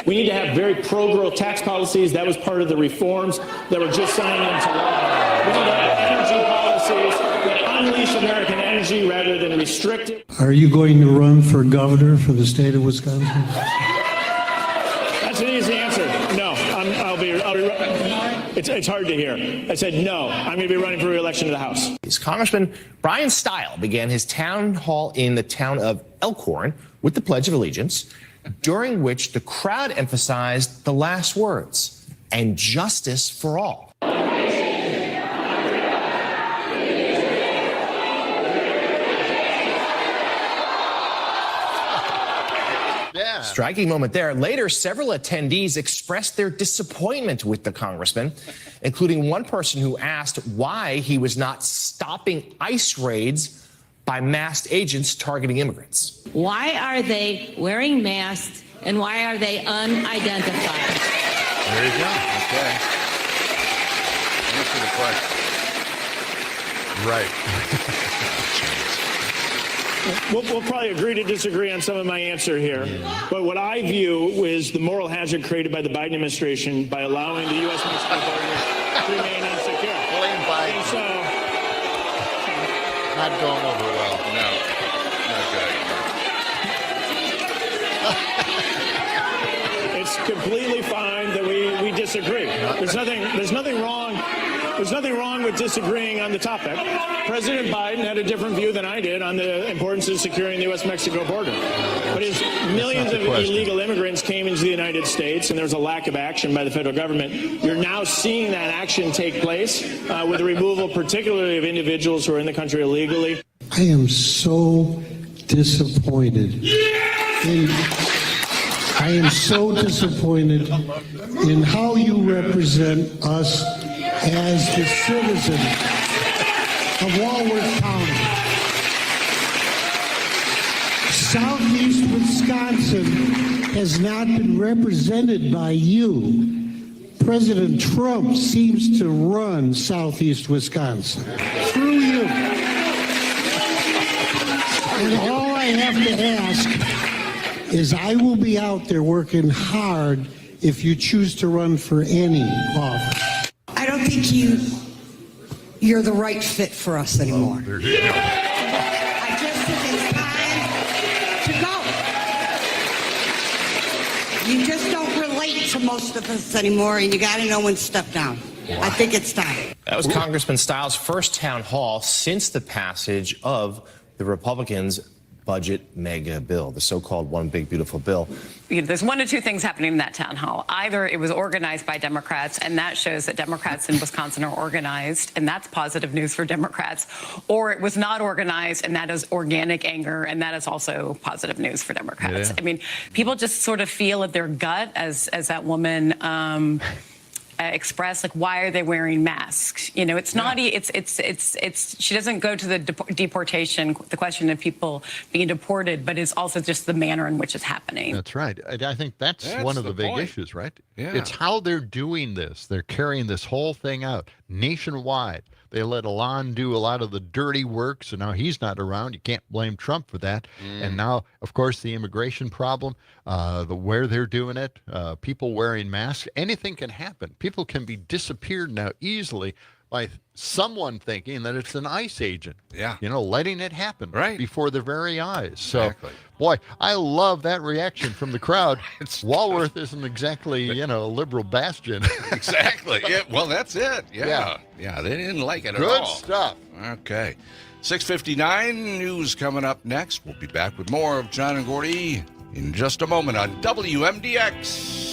We need to have very pro-growth tax policies. That was part of the reforms that were just signed into law. We need to have energy policies that unleash American energy rather than restrict it. Are you going to run for governor for the state of Wisconsin? That's an easy answer. No, it's hard to hear. I said no. I'm going to be running for re-election to the House. Congressman Brian Style began his town hall in the town of Elkhorn with the Pledge of Allegiance, during which the crowd emphasized the last words, and justice for all. Yeah. Striking moment there. Later, several attendees expressed their disappointment with the congressman, including one person who asked why he was not stopping ICE raids by masked agents targeting immigrants. Why are they wearing masks and why are they unidentified? There you go. Okay. Answer the question. Right. We'll probably agree to disagree on some of my answer here. But what I view is the moral hazard created by the Biden administration by allowing the U.S.-Mexico border to remain insecure. Blame Biden. And so, not going over well. No. it's completely fine that we disagree. There's nothing wrong with disagreeing on the topic. President Biden had a different view than I did on the importance of securing the U.S.-Mexico border. But as millions of illegal immigrants came into the United States and there's a lack of action by the federal government, you're now seeing that action take place with the removal particularly of individuals who are in the country illegally. I am so disappointed. I am so disappointed in how you represent us as the citizen of Walworth County. Southeast Wisconsin has not been represented by you. President Trump seems to run Southeast Wisconsin through you. And all I have to ask is I will be out there working hard if you choose to run for any office. I don't think you're the right fit for us anymore. I just think it's time to go. You just don't relate to most of us anymore, and you got to know when to step down. I think it's time. That was Congressman Stiles' first town hall since the passage of the Republicans' budget mega bill, the so-called One Big Beautiful Bill. There's one of two things happening in that town hall. Either it was organized by Democrats, and that shows that Democrats in Wisconsin are organized, and that's positive news for Democrats, or it was not organized, and that is organic anger, and that is also positive news for Democrats. Yeah. I mean, people just sort of feel at their gut, as that woman express, like, why are they wearing masks? You know, it's not, it's she doesn't go to the deportation, the question of people being deported, but it's also just the manner in which it's happening. That's right. I think that's one of the big issues, right? Yeah. It's how they're doing this. They're carrying this whole thing out nationwide. They let Alon do a lot of the dirty work, so now he's not around. You can't blame Trump for that. And now, of course, the immigration problem, where they're doing it, people wearing masks, anything can happen. People can be disappeared now easily by someone thinking that it's an ICE agent. Yeah. You know, letting it happen right before their very eyes. So, exactly. Boy, I love that reaction from the crowd. Walworth isn't exactly, you know, a liberal bastion. Exactly. Yeah. Well, that's it. Yeah. They didn't like it at all. Good stuff. Okay. 6:59 news coming up next. We'll be back with more of John and Gordy in just a moment on WMDX.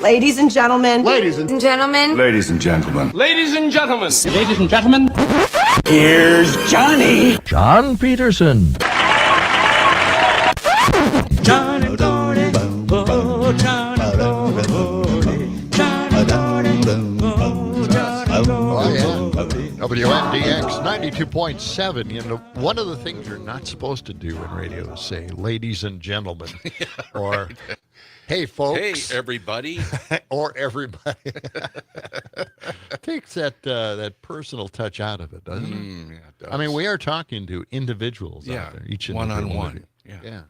Ladies and gentlemen. Ladies and gentlemen. Ladies and gentlemen. Ladies and gentlemen. Ladies and gentlemen. Here's Johnny. John Peterson. John and Gordy, oh, John and Gordy, John and Gordy, oh, John and Gordy. WMDX 92.7. You know, one of the things you're not supposed to do in radio is say, ladies and gentlemen, or hey, folks. Hey, everybody. Or everybody. Takes that personal touch out of it, doesn't it? Yeah, it does. I mean, we are talking to individuals out there, each and every one-on-one. Yeah.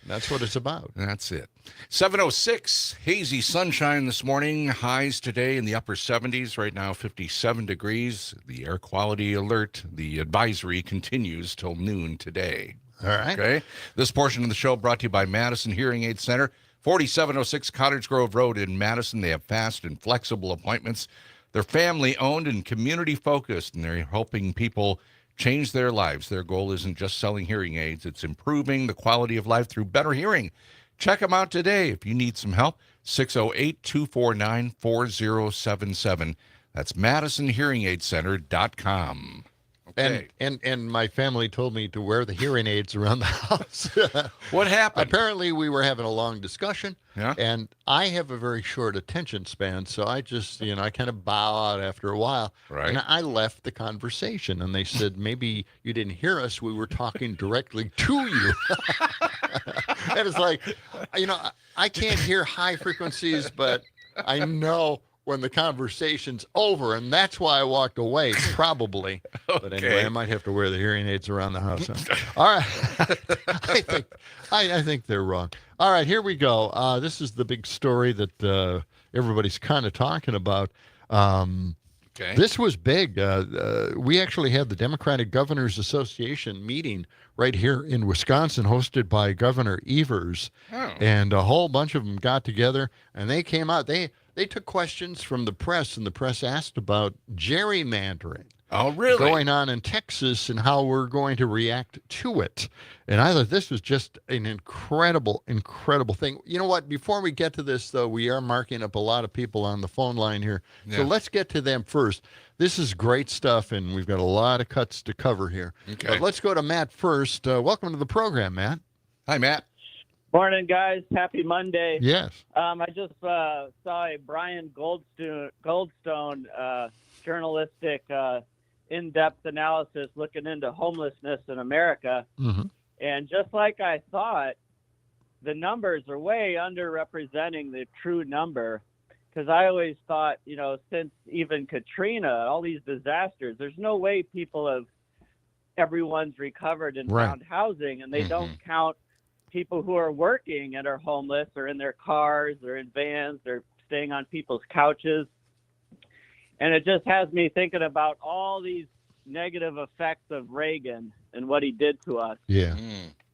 That's what it's about. That's it. 7:06, hazy sunshine this morning. Highs today in the upper 70s. Right now, 57 degrees. The air quality alert, the advisory continues till noon today. All right. Okay. This portion of the show brought to you by Madison Hearing Aid Center, 4706 Cottage Grove Road in Madison. They have fast and flexible appointments. They're family-owned and community-focused, and they're helping people change their lives. Their goal isn't just selling hearing aids. It's improving the quality of life through better hearing. Check them out today if you need some help. 608-249-4077. That's MadisonHearingAidCenter.com. Okay. And my family told me to wear the hearing aids around the house. What happened? Apparently, we were having a long discussion, Yeah. and I have a very short attention span, so I just, I kind of bow out after a while. Right. And I left the conversation, and they said, maybe you didn't hear us. We were talking directly to you. And it's like, I can't hear high frequencies, but I know when the conversation's over, and that's why I walked away, probably. But anyway, I might have to wear the hearing aids around the house. Huh? All right. I think they're wrong. All right, here we go. This is the big story that everybody's kind of talking about. This was big. We actually had the Democratic Governors Association meeting right here in Wisconsin, hosted by Governor Evers. And a whole bunch of them got together, and they came out. They took questions from the press, and the press asked about gerrymandering. Oh, really? Going on in Texas and how we're going to react to it. And I thought this was just an incredible, incredible thing. You know what? Before we get to this, though, we are marking up a lot of people on the phone line here. Yeah. So let's get to them first. This is great stuff, and we've got a lot of cuts to cover here. Okay. But let's go to Matt first. Welcome to the program, Matt. Hi, Matt. Morning, guys. Happy Monday. Yes. I just saw a Brian Goldstone journalistic in-depth analysis looking into homelessness in America. Mm-hmm. And just like I thought, the numbers are way underrepresenting the true number. Because I always thought, since even Katrina, all these disasters, there's no way everyone's recovered and Right. found housing, and they don't count people who are working and are homeless or in their cars or in vans or staying on people's couches. And it just has me thinking about all these negative effects of Reagan and what he did to us. Yeah.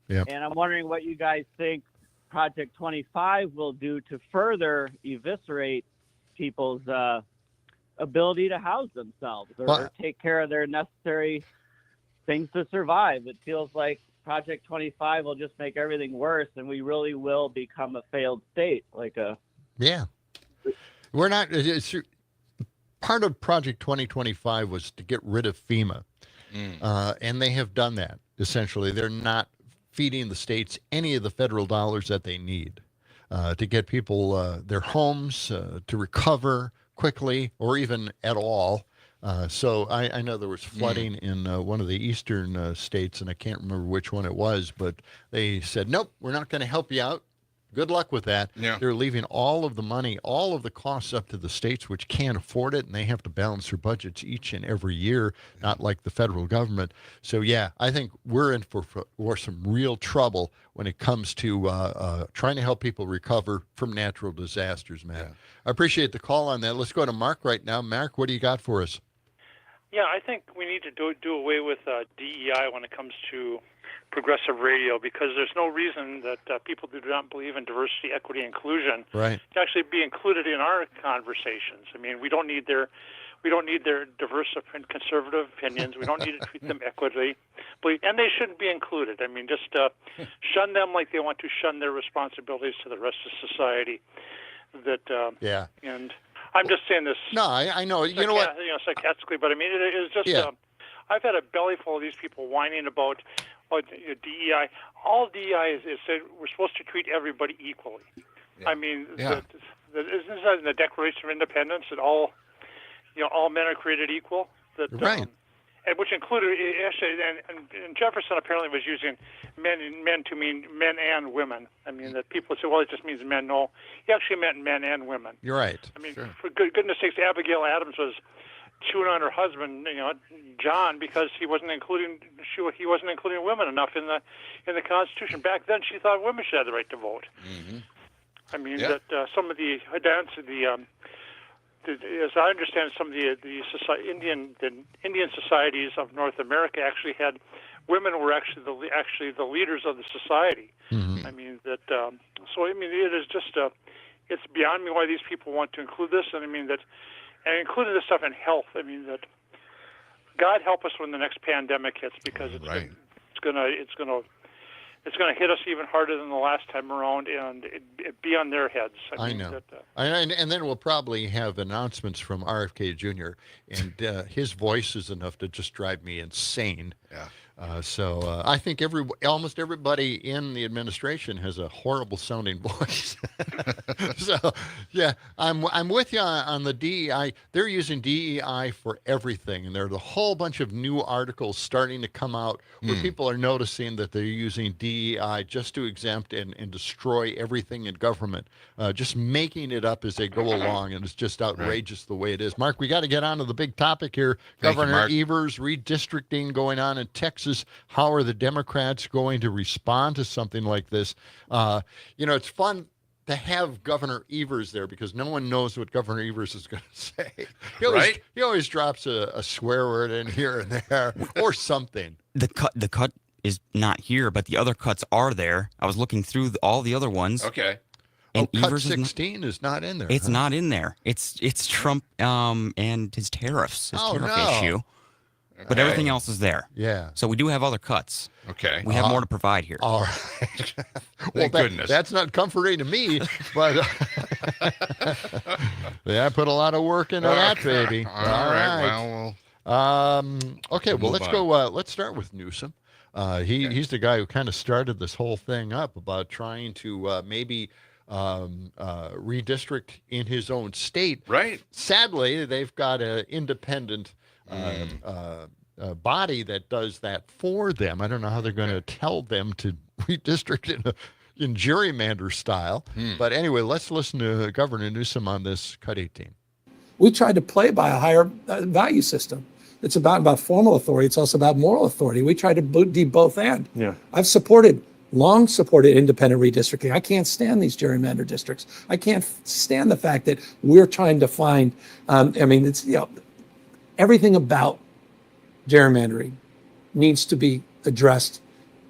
Yeah. And I'm wondering what you guys think Project 25 will do to further eviscerate people's ability to house themselves or take care of their necessary things to survive. It feels like Project 25 will just make everything worse, and we really will become a failed state. Yeah. We're not. Part of Project 2025 was to get rid of FEMA, and they have done that. Essentially, they're not feeding the states any of the federal dollars that they need to get people their homes to recover quickly or even at all. So I know there was flooding in one of the eastern states, and I can't remember which one it was, but they said, nope, we're not going to help you out. Good luck with that. Yeah. They're leaving all of the money, all of the costs up to the states, which can't afford it, and they have to balance their budgets each and every year, not like the federal government. So, yeah, I think we're in for some real trouble when it comes to trying to help people recover from natural disasters, man. Yeah. I appreciate the call on that. Let's go to Mark right now. Mark, what do you got for us? Yeah, I think we need to do away with DEI when it comes to progressive radio, because there's no reason that people who do not believe in diversity, equity, inclusion Right. to actually be included in our conversations. I mean, we don't need their diverse and conservative opinions. We don't need to treat them equitably, and they shouldn't be included. I mean, just shun them like they want to shun their responsibilities to the rest of society. That yeah. And I'm just saying this. No, I know. You know what? Sarcastically, but I mean it is just. Yeah. I've had a belly full of these people whining about DEI. All DEI is said we're supposed to treat everybody equally. I mean, isn't that in the Declaration of Independence that all men are created equal? That, right. And which included actually, and Jefferson apparently was using men to mean men and women. I mean, that people say, well, it just means men. No, he actually meant men and women. You're right. I mean, for goodness sakes, Abigail Adams was chewing on her husband, John, because he wasn't including women enough in the Constitution. Back then, she thought women should have the right to vote. Mm-hmm. I mean, that some of the as I understand, some of the Indian societies of North America actually had women were actually the leaders of the society. Mm-hmm. I mean that. So I mean, it is just it's beyond me why these people want to include this, and I mean that, and including this stuff in health. I mean that. God help us when the next pandemic hits, because it's going to hit us even harder than the last time around, and it be on their heads. I know. And then we'll probably have announcements from RFK Jr., and his voice is enough to just drive me insane. Yeah. So I think almost everybody in the administration has a horrible sounding voice. So yeah, I'm with you on the DEI. They're using DEI for everything, and there's a whole bunch of new articles starting to come out where people are noticing that they're using DEI just to exempt and destroy everything in government, just making it up as they go along, and it's just outrageous the way it is. Mark, we got to get on to the big topic here. Governor Evers, redistricting going on in Texas. How are the Democrats going to respond to something like this? It's fun to have Governor Evers there because no one knows what Governor Evers is going to say. He always drops a swear word in here and there or something. The cut is not here, but the other cuts are there. I was looking through all the other ones. Okay. And Cut 16 is not in there. It's not in there. It's Trump and his tariffs, issue. But everything else is there. Yeah. So we do have other cuts. Okay. We have more to provide here. All right. Thank goodness. That's not comforting to me, but I put a lot of work into that, baby. All right. Okay. Well, let's go. Let's start with Newsom. He's the guy who kind of started this whole thing up about trying to maybe redistrict in his own state. Right. Sadly, they've got an independent body that does that for them. I don't know how they're going to tell them to redistrict in gerrymander style. But anyway, let's listen to Governor Newsom on this Cut 18. We tried to play by a higher value system. It's about formal authority. It's also about moral authority. We tried to be both and. Yeah. I've long supported independent redistricting. I can't stand these gerrymander districts. I can't stand the fact that we're trying to find, it's, everything about gerrymandering needs to be addressed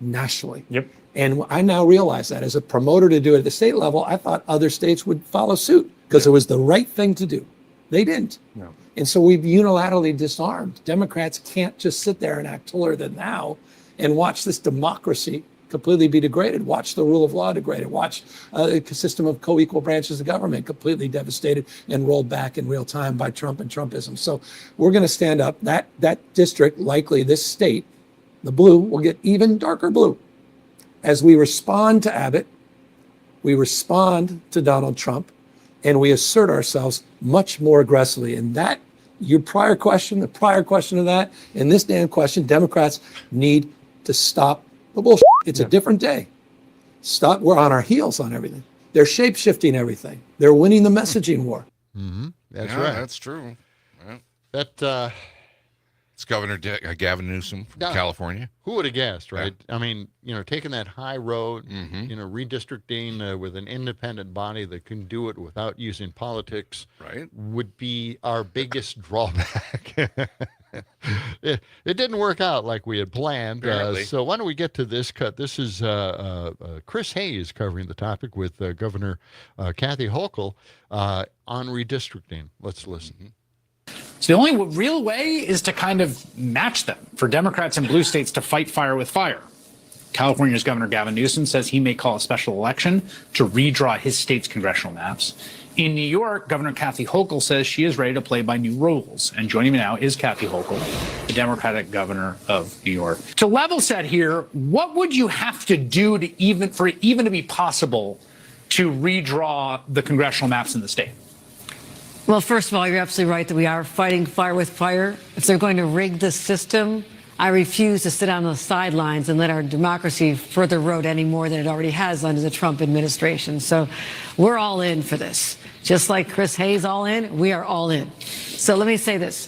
nationally. Yep. And I now realize that as a promoter to do it at the state level, I thought other states would follow suit because it was the right thing to do. They didn't. No. And so we've unilaterally disarmed. Democrats can't just sit there and act holier than thou and watch this democracy completely be degraded, watch the rule of law degraded, watch a system of co-equal branches of government completely devastated and rolled back in real time by Trump and Trumpism. So we're going to stand up. That district, likely this state, the blue, will get even darker blue. As we respond to Abbott, we respond to Donald Trump, and we assert ourselves much more aggressively. And that, your prior question, the prior question of that, and this damn question, Democrats need to stop the bullshit. It's a different day. Stop. We're on our heels on everything. They're shape-shifting everything. They're winning the messaging war. Mm-hmm. That's right. That's true. Yeah. It's Governor Gavin Newsom from California. Who would have guessed, right? Yeah. I mean, taking that high road, redistricting with an independent body that can do it without using politics, right, would be our biggest drawback. It didn't work out like we had planned. So why don't we get to this cut? This is Chris Hayes covering the topic with Governor Kathy Hochul on redistricting. Let's listen. So the only real way is to kind of match them for Democrats in blue states to fight fire with fire. California's Governor Gavin Newsom says he may call a special election to redraw his state's congressional maps. In New York, Governor Kathy Hochul says she is ready to play by new rules. And joining me now is Kathy Hochul, the Democratic governor of New York. To level set here, what would you have to do for it even to be possible to redraw the congressional maps in the state? Well, first of all, you're absolutely right that we are fighting fire with fire. If they're going to rig the system, I refuse to sit on the sidelines and let our democracy further erode any more than it already has under the Trump administration. So we're all in for this. Just like Chris Hayes all in, we are all in. So let me say this.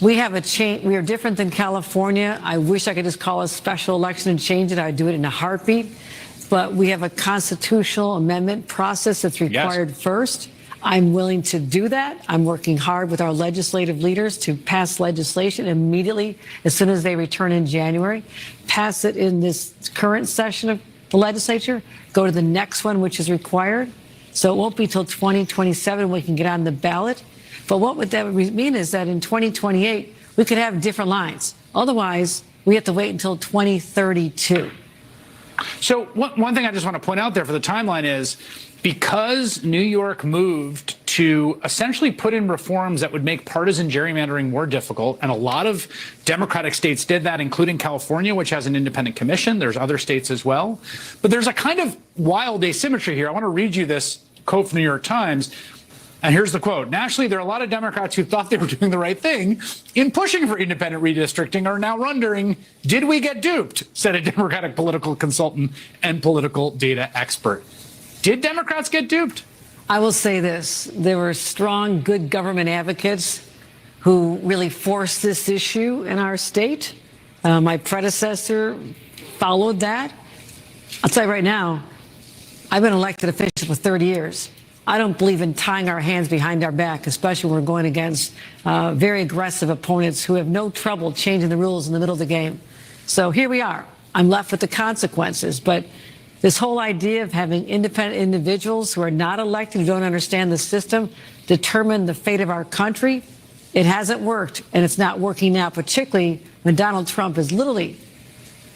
We have a change. We are different than California. I wish I could just call a special election and change it. I'd do it in a heartbeat. But we have a constitutional amendment process that's required first. I'm willing to do that. I'm working hard with our legislative leaders to pass legislation immediately as soon as they return in January, pass it in this current session of the legislature, go to the next one, which is required. So it won't be till 2027 we can get on the ballot. But what would that mean is that in 2028, we could have different lines. Otherwise, we have to wait until 2032. So one thing I just want to point out there for the timeline is, because New York moved to essentially put in reforms that would make partisan gerrymandering more difficult, and a lot of Democratic states did that, including California, which has an independent commission. There's other states as well. But there's a kind of wild asymmetry here. I want to read you this quote from the New York Times. And here's the quote. Nationally, there are a lot of Democrats who thought they were doing the right thing in pushing for independent redistricting are now wondering, did we get duped? Said a Democratic political consultant and political data expert. Did Democrats get duped? I will say this. There were strong, good government advocates who really forced this issue in our state. My predecessor followed that. I'll tell you right now, I've been elected official for 30 years. I don't believe in tying our hands behind our back, especially when we're going against very aggressive opponents who have no trouble changing the rules in the middle of the game. So here we are. I'm left with the consequences. But this whole idea of having independent individuals who are not elected, who don't understand the system, determine the fate of our country, it hasn't worked, and it's not working now, particularly when Donald Trump is literally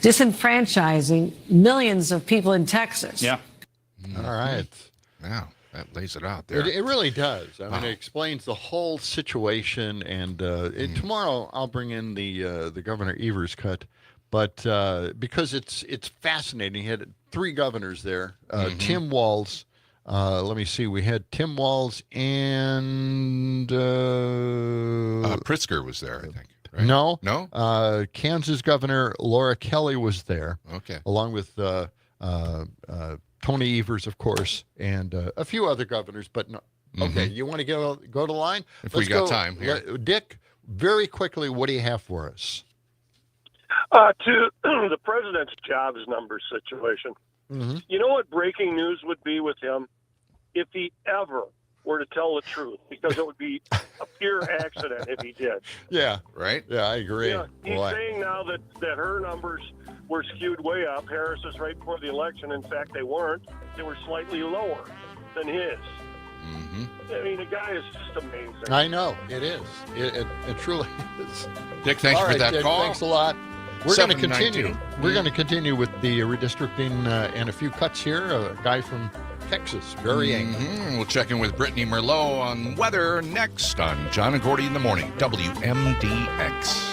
disenfranchising millions of people in Texas. Yeah. All right. Yeah, that lays it out there. It really does. I mean, it explains the whole situation. And tomorrow I'll bring in the Governor Evers cut, but because it's fascinating. He had three governors there. Tim Walz. Let me see. We had Tim Walz and Pritzker was there, I think. Right? No. Kansas Governor Laura Kelly was there. Okay. Along with Tony Evers, of course, and a few other governors. But no. Okay, you want to go to the line? If we got time here. Dick, very quickly, what do you have for us? To the president's jobs numbers situation. You know what breaking news would be with him? If he ever were to tell the truth, because it would be a pure accident if he did. Yeah. Right? Yeah, I agree. Yeah, he's saying now that her numbers were skewed way up. Harris's right before the election. In fact, they weren't. They were slightly lower than his. I mean, the guy is just amazing. I know. It is. It truly is. Dick, thanks for that Dick, call. Thanks a lot. We're going to 7:19. continue. We're going to continue with the redistricting and a few cuts here. A guy from Texas, very angry. We'll check in with Brittany Merlot on weather next on John and Gordy in the Morning, WMDX.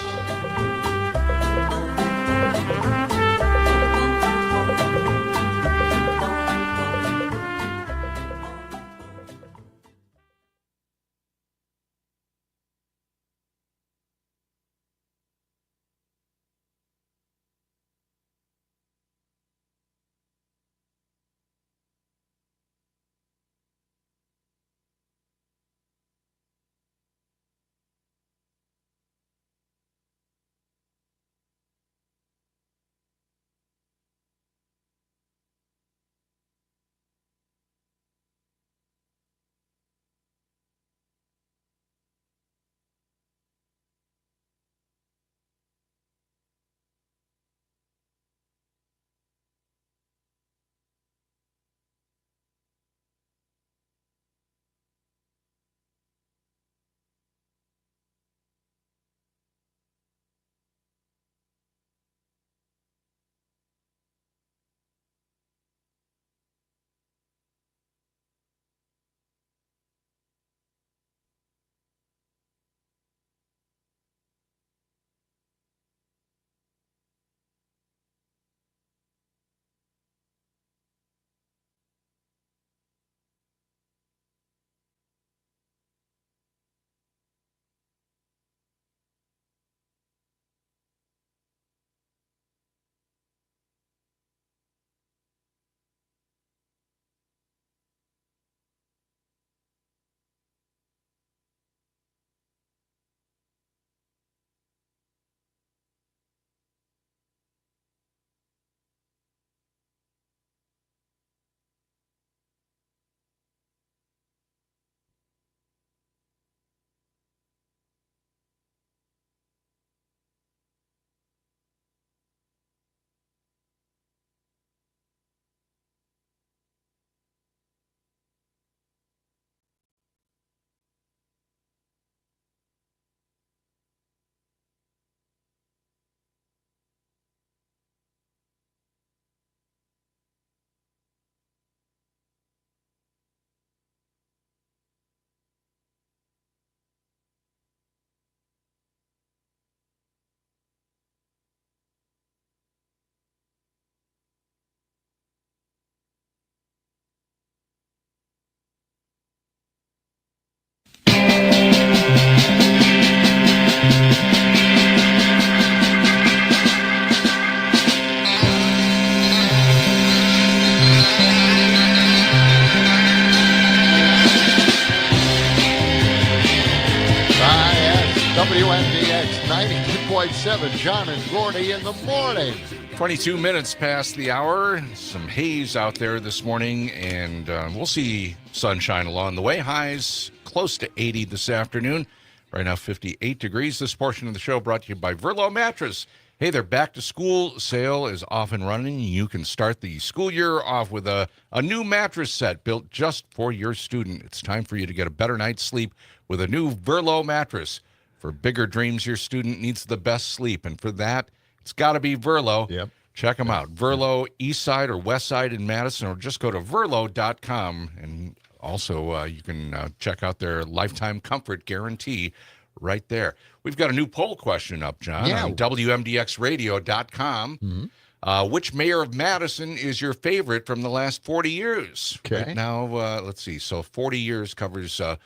92.7, John and Gordy in the morning. 22 minutes past the hour. Some haze out there this morning, and we'll see sunshine along the way. Highs close to 80 this afternoon. Right now, 58 degrees. This portion of the show brought to you by Verlo Mattress. Hey, their back-to-school sale is off and running. You can start the school year off with a new mattress set built just for your student. It's time for you to get a better night's sleep with a new Verlo mattress. For bigger dreams, your student needs the best sleep, and for that, it's got to be Verlo. Yep. Check them out. Verlo, East Side or West Side in Madison, or just go to verlo.com. And also, you can check out their lifetime comfort guarantee right there. We've got a new poll question up, John, on WMDXradio.com. Mm-hmm. Which mayor of Madison is your favorite from the last 40 years? Okay. Right now, let's see. So 40 years covers, Joe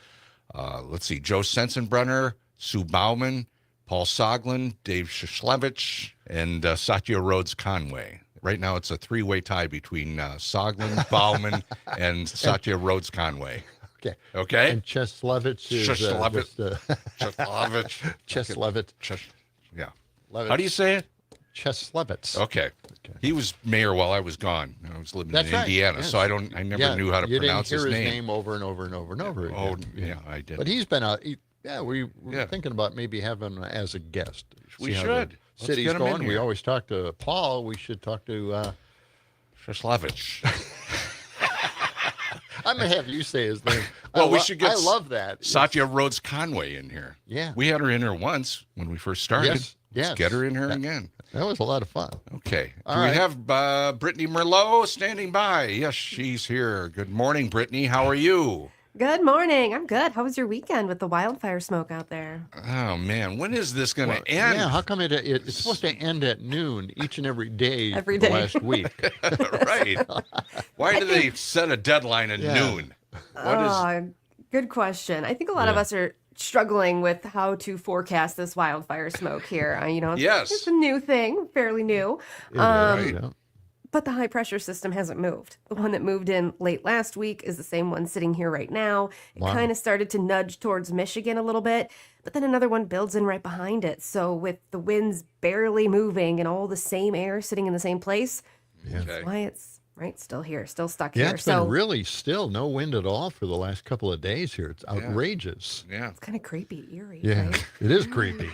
Sensenbrenner, Sue Bauman, Paul Soglin, Dave Shishlevich, and Satya Rhodes Conway. Right now, it's a three-way tie between Soglin, Bauman, and Satya Rhodes Conway. Okay. Okay. And Cheslevich is Cheslevich. Yeah. Levitz. How do you say it? Cheslevitz. Okay. He was mayor while I was gone. I was living in Indiana, yes. so I never knew how to pronounce his his name. name Over and over and over and over again. Oh, yeah, I did. But he's been out. We were thinking about maybe having him as a guest. We should. City's going. We always talk to Paul. We should talk to Cheslevich. I'm going to have you say his name. Well, we should get I love that. Satya Rhodes Conway in here. Yeah. We had her in here once when we first started. Yes. Let's get her in here again. That was a lot of fun. Okay. All Do right. we have Brittany Merlot standing by? Yes, she's here. Good morning, Brittany. How are you? Good morning. I'm good. How was your weekend with the wildfire smoke out there? Oh, man. When is this going to end? Yeah, how come it's supposed to end at noon each and every day Every for day. the last week? Right. Why do they set a deadline at noon? Good question. I think a lot of us are struggling with how to forecast this wildfire smoke here. It's a new thing, fairly new. But the high pressure system hasn't moved. The one that moved in late last week is the same one sitting here right now. It kind of started to nudge towards Michigan a little bit, but then another one builds in right behind it. So with the winds barely moving and all the same air sitting in the same place, that's why it's still here, still stuck here. Yeah, it's been really still no wind at all for the last couple of days here. It's outrageous. Yeah. It's kind of creepy, eerie. Yeah, right? it is creepy.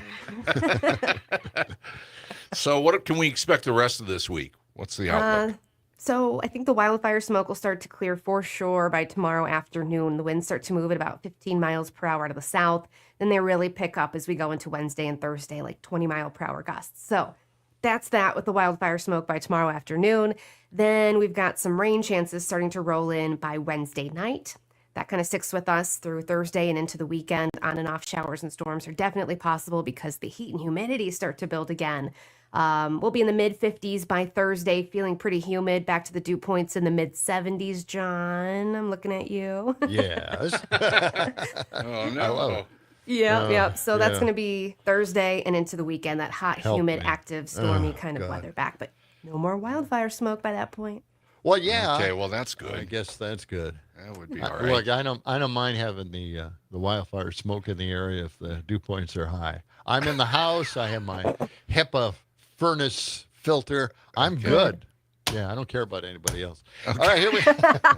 So what can we expect the rest of this week? What's the outlook? So I think the wildfire smoke will start to clear for sure by tomorrow afternoon. The winds start to move at about 15 miles per hour out of the south. Then they really pick up as we go into Wednesday and Thursday, like 20 mile per hour gusts. So that's that with the wildfire smoke by tomorrow afternoon. Then we've got some rain chances starting to roll in by Wednesday night. That kind of sticks with us through Thursday and into the weekend. On and off showers and storms are definitely possible because the heat and humidity start to build again. We'll be in the mid-50s by Thursday, feeling pretty humid. Back to the dew points in the mid-70s, John. I'm looking at you. Yes. Oh, no. I love it. Yep. So that's going to be Thursday and into the weekend, that hot, humid, active, stormy kind of weather back. But no more wildfire smoke by that point. Well, yeah. Okay, well, that's good. I guess that's good. That would be all right. Look, I don't mind having the wildfire smoke in the area if the dew points are high. I'm in the house. I have my HEPA furnace filter. I'm good. Yeah, I don't care about anybody else. Okay. All right, here we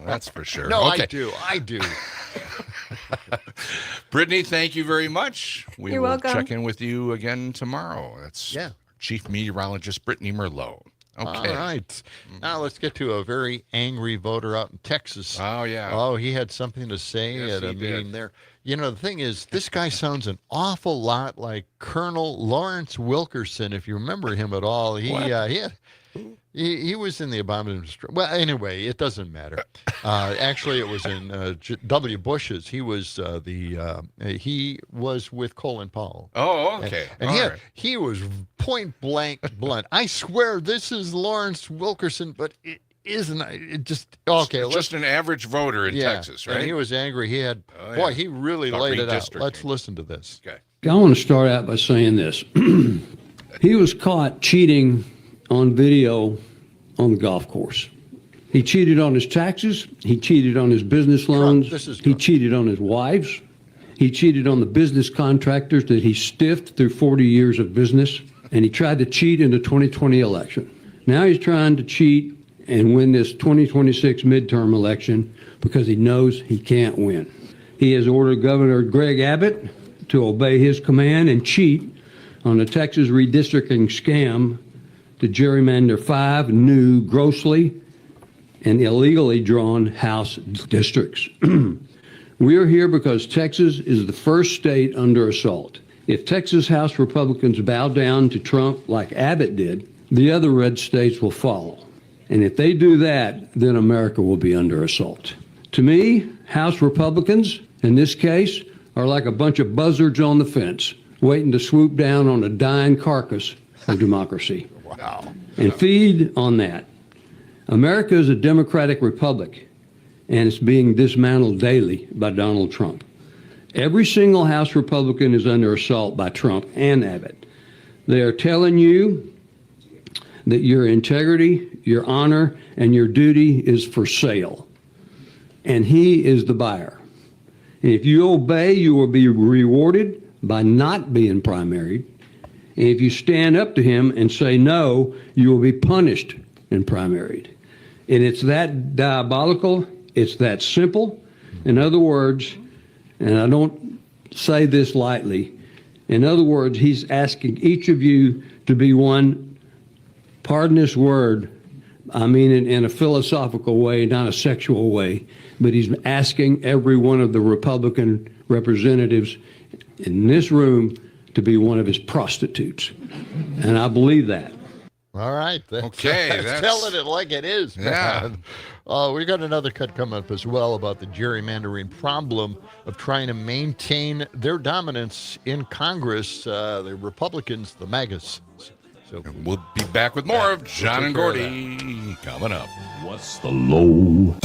That's for sure. No, okay. I do. Brittany, thank you very much. You're welcome. Check in with you again tomorrow. That's Chief Meteorologist Brittany Merlot. Okay. All right. Now let's get to a very angry voter out in Texas. Oh, yeah. Oh, he had something to say at a meeting there. You know, the thing is, this guy sounds an awful lot like Colonel Lawrence Wilkerson, if you remember him at all. He was in the Obama administration. Well, anyway, it doesn't matter. Actually, it was in W. Bush's. He was he was with Colin Powell. Oh, okay. And he was point blank blunt. I swear this is Lawrence Wilkerson, but it isn't. It just okay. Just an average voter in Texas, right? And he was angry. He had he really laid it out. Let's listen to this. Okay. I want to start out by saying this. He was caught cheating on video on the golf course. He cheated on his taxes. He cheated on his business loans. He cheated on his wives. He cheated on the business contractors that he stiffed through 40 years of business. and he tried to cheat in the 2020 election. Now he's trying to cheat and win this 2026 midterm election because he knows he can't win. He has ordered Governor Greg Abbott to obey his command and cheat on the Texas redistricting scam to gerrymander 5 new, grossly and illegally drawn House districts. We are here because Texas is the first state under assault. If Texas House Republicans bow down to Trump like Abbott did, the other red states will follow. And if they do that, then America will be under assault. To me, House Republicans, in this case, are like a bunch of buzzards on the fence, waiting to swoop down on a dying carcass of democracy. Wow. And feed on that. America is a democratic republic, and it's being dismantled daily by Donald Trump. Every single House Republican is under assault by Trump and Abbott. They are telling you that your integrity, your honor, and your duty is for sale. And he is the buyer. And if you obey, you will be rewarded by not being primaried. And if you stand up to him and say no, you will be punished and primaried. And it's that diabolical, it's that simple. In other words, and I don't say this lightly, in other words, he's asking each of you to be one, pardon this word, I mean it in a philosophical way, not a sexual way, but he's asking every one of the Republican representatives in this room to be one of his prostitutes. And I believe that. All right. Okay. That's telling it like it is, man. Yeah. We got another cut coming up as well about the gerrymandering problem of trying to maintain their dominance in Congress, the Republicans, the MAGAs. So we'll be back with more of John and Gordy coming up. What's the low?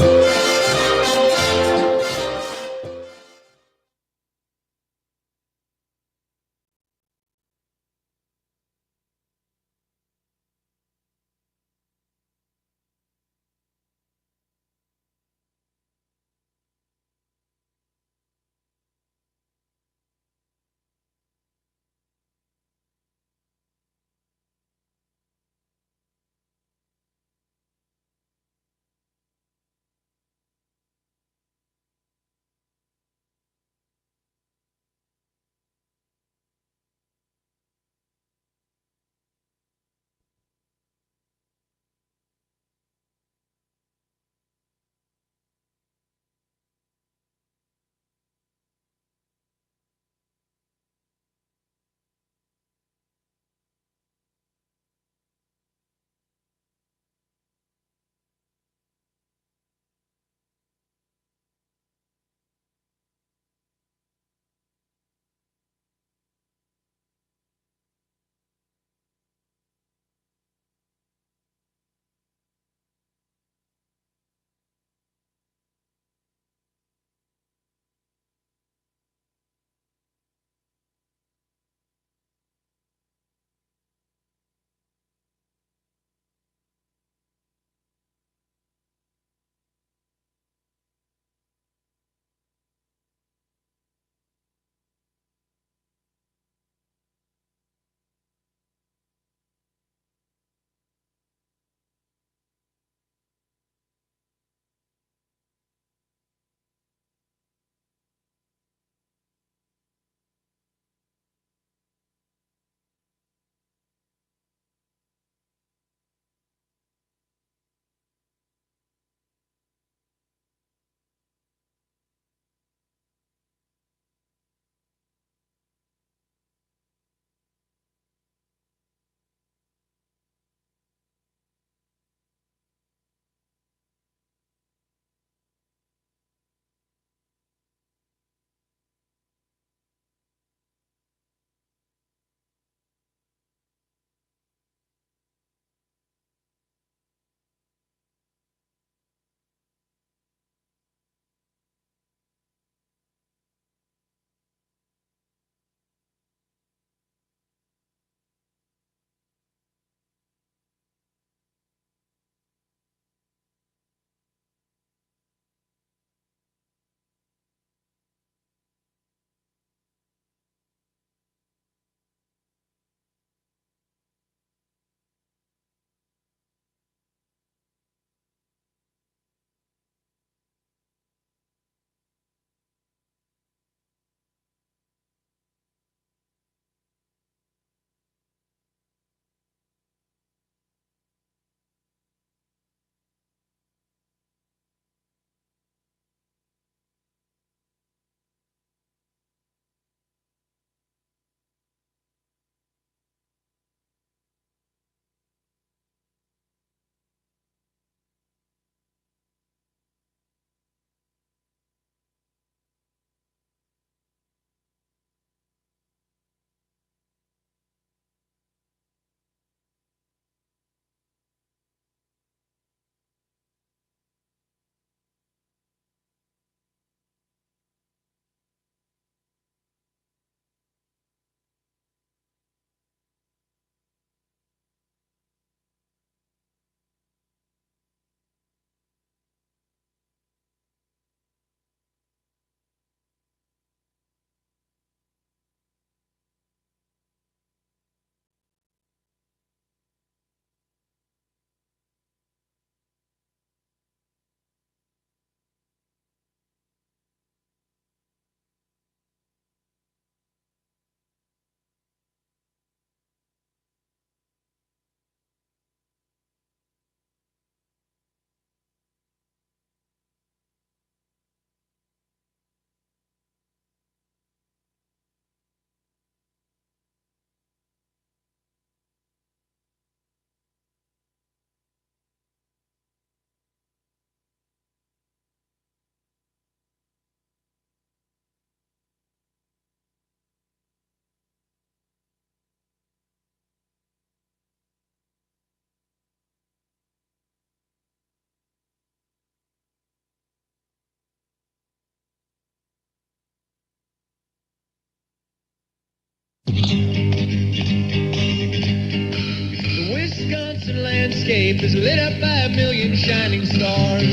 landscape is lit up by a million shining stars.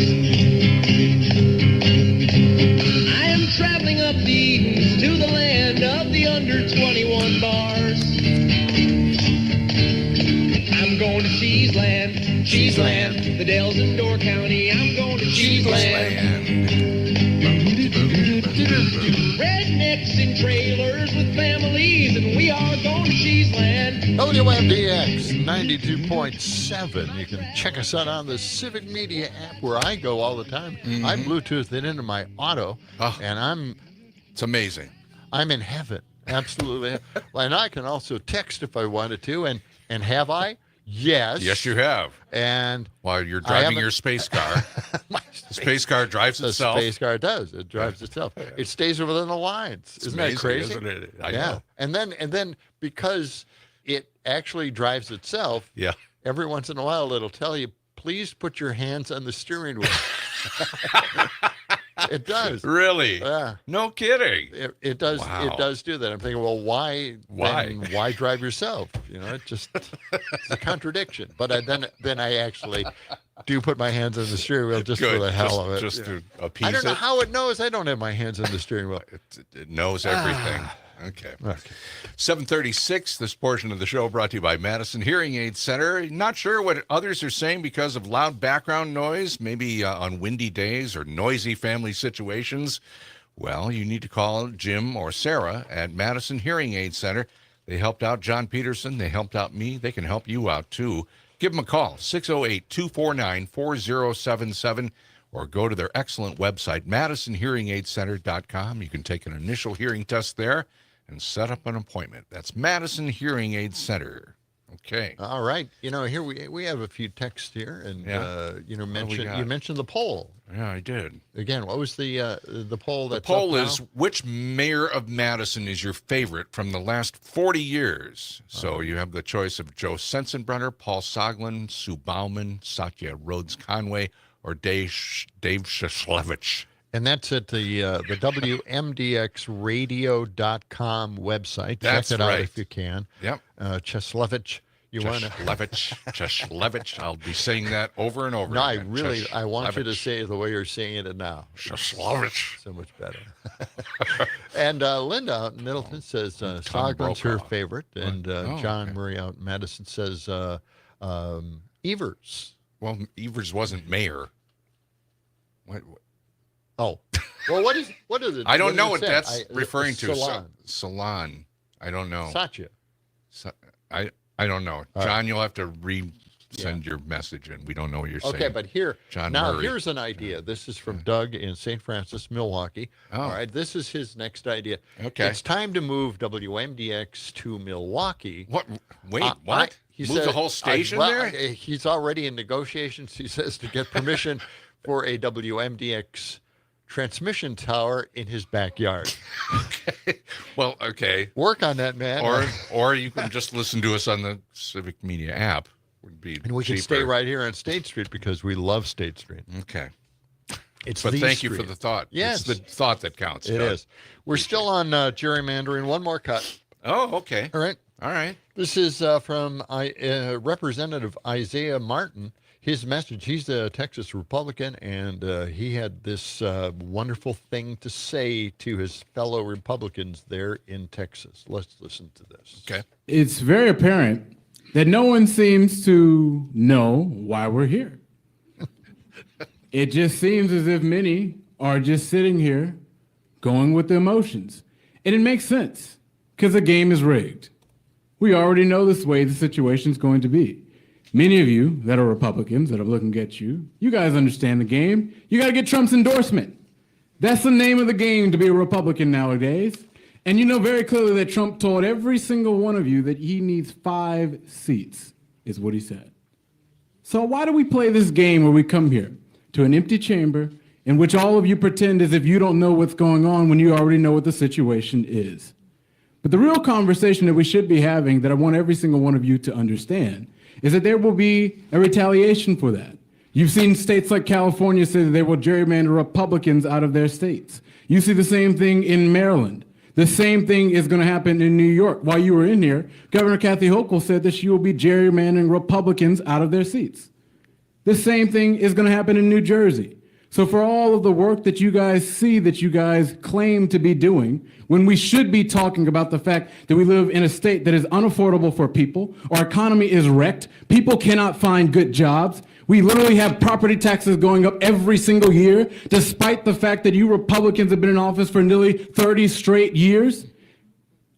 I am traveling up the Edens to the land of the under 21 bars. I'm going to Cheeseland, Cheeseland, the Dells in Door County. I'm going to Cheeseland. Rednecks in trailers with families, and we are going to Cheeseland. WMDX 92.7. You can check us out on the Civic Media app where I go all the time. I Bluetooth it into my auto, and it's amazing. I'm in heaven. Absolutely. And I can also text if I wanted to, and have I? Yes. Yes, you have. And while you're driving your space car, the space car drives itself. The space car does. It drives itself. It stays within the lines. It's Isn't amazing, that crazy? isn't it? I know. And then because it actually drives itself, every once in a while it'll tell you, please put your hands on the steering wheel. It does. Really? Yeah. No kidding. It does. Wow. It does do that. I'm thinking, well, why? Why drive yourself? You know, it's a contradiction. But then I actually do put my hands on the steering wheel just for the hell of it. Just to appease it. I don't know how it knows I don't have my hands on the steering wheel. It knows everything. Okay. 7:36. This portion of the show brought to you by Madison Hearing Aid Center. Not sure what others are saying because of loud background noise, maybe on windy days or noisy family situations. Well, you need to call Jim or Sarah at Madison Hearing Aid Center. They helped out John Peterson. They helped out me. They can help you out, too. Give them a call, 608-249-4077, or go to their excellent website, MadisonHearingAidCenter.com. You can take an initial hearing test there and set up an appointment. That's Madison Hearing Aid Center. Okay. All right. You know, here we have a few texts here, and you mentioned the poll. Yeah, I did. Again, what was the poll? The poll is which mayor of Madison is your favorite from the last 40 years? So you have the choice of Joe Sensenbrenner, Paul Soglin, Sue Bauman, Satya Rhodes Conway, or Dave Shashlevich. And that's at the WMDXradio.com website. That's Check it out right. if you can. Yep. Cheslevich. Cheslevich. I'll be saying that over and over. No, again. I want you to say it the way you're saying it now. Cheslevich. So much better. And Linda out in Middleton says Soglin's her favorite. And John Murray out in Madison says Evers. Well, Evers wasn't mayor. What? Oh, well, what is it? I don't know what that's that's referring to. Salon. I don't know. Satya. I don't know. All John, right. You'll have to send your message in. We don't know what you're saying. Okay, but John now Murray. here's an idea. This is from Doug in St. Francis, Milwaukee. All right, this is his next idea. Okay. It's time to move WMDX to Milwaukee. What? Wait, what? He Move says, the whole station there? there? He's already in negotiations, he says, to get permission for a WMDX transmission tower in his backyard. Okay. Well, okay. Work on that, man. Or you can just listen to us on the Civic Media app. Would be and we cheaper. can stay right here on State Street because we love State Street. Okay. But thank you for the thought. Yes. It's the thought that counts. It is. We're still on gerrymandering. One more cut. Oh, okay. All right. All right. This is from Representative Isaiah Martin. His message, he's a Texas Republican, and he had this wonderful thing to say to his fellow Republicans there in Texas. Let's listen to this. Okay. It's very apparent that no one seems to know why we're here. It just seems as if many are just sitting here going with the emotions. And it makes sense, because the game is rigged. We already know this way the situation's going to be. Many of you that are Republicans that are looking at you guys understand the game. You got to get Trump's endorsement. That's the name of the game to be a Republican nowadays. And you know very clearly that Trump told every single one of you that he needs 5 seats, is what he said. So why do we play this game where we come here to an empty chamber in which all of you pretend as if you don't know what's going on when you already know what the situation is? But the real conversation that we should be having, that I want every single one of you to understand, is that there will be a retaliation for that. You've seen states like California say that they will gerrymander Republicans out of their states. You see the same thing in Maryland. The same thing is going to happen in New York. While you were in here, Governor Kathy Hochul said that she will be gerrymandering Republicans out of their seats. The same thing is going to happen in New Jersey. So for all of the work that you guys see that you guys claim to be doing, when we should be talking about the fact that we live in a state that is unaffordable for people, our economy is wrecked, people cannot find good jobs, we literally have property taxes going up every single year, despite the fact that you Republicans have been in office for nearly 30 straight years.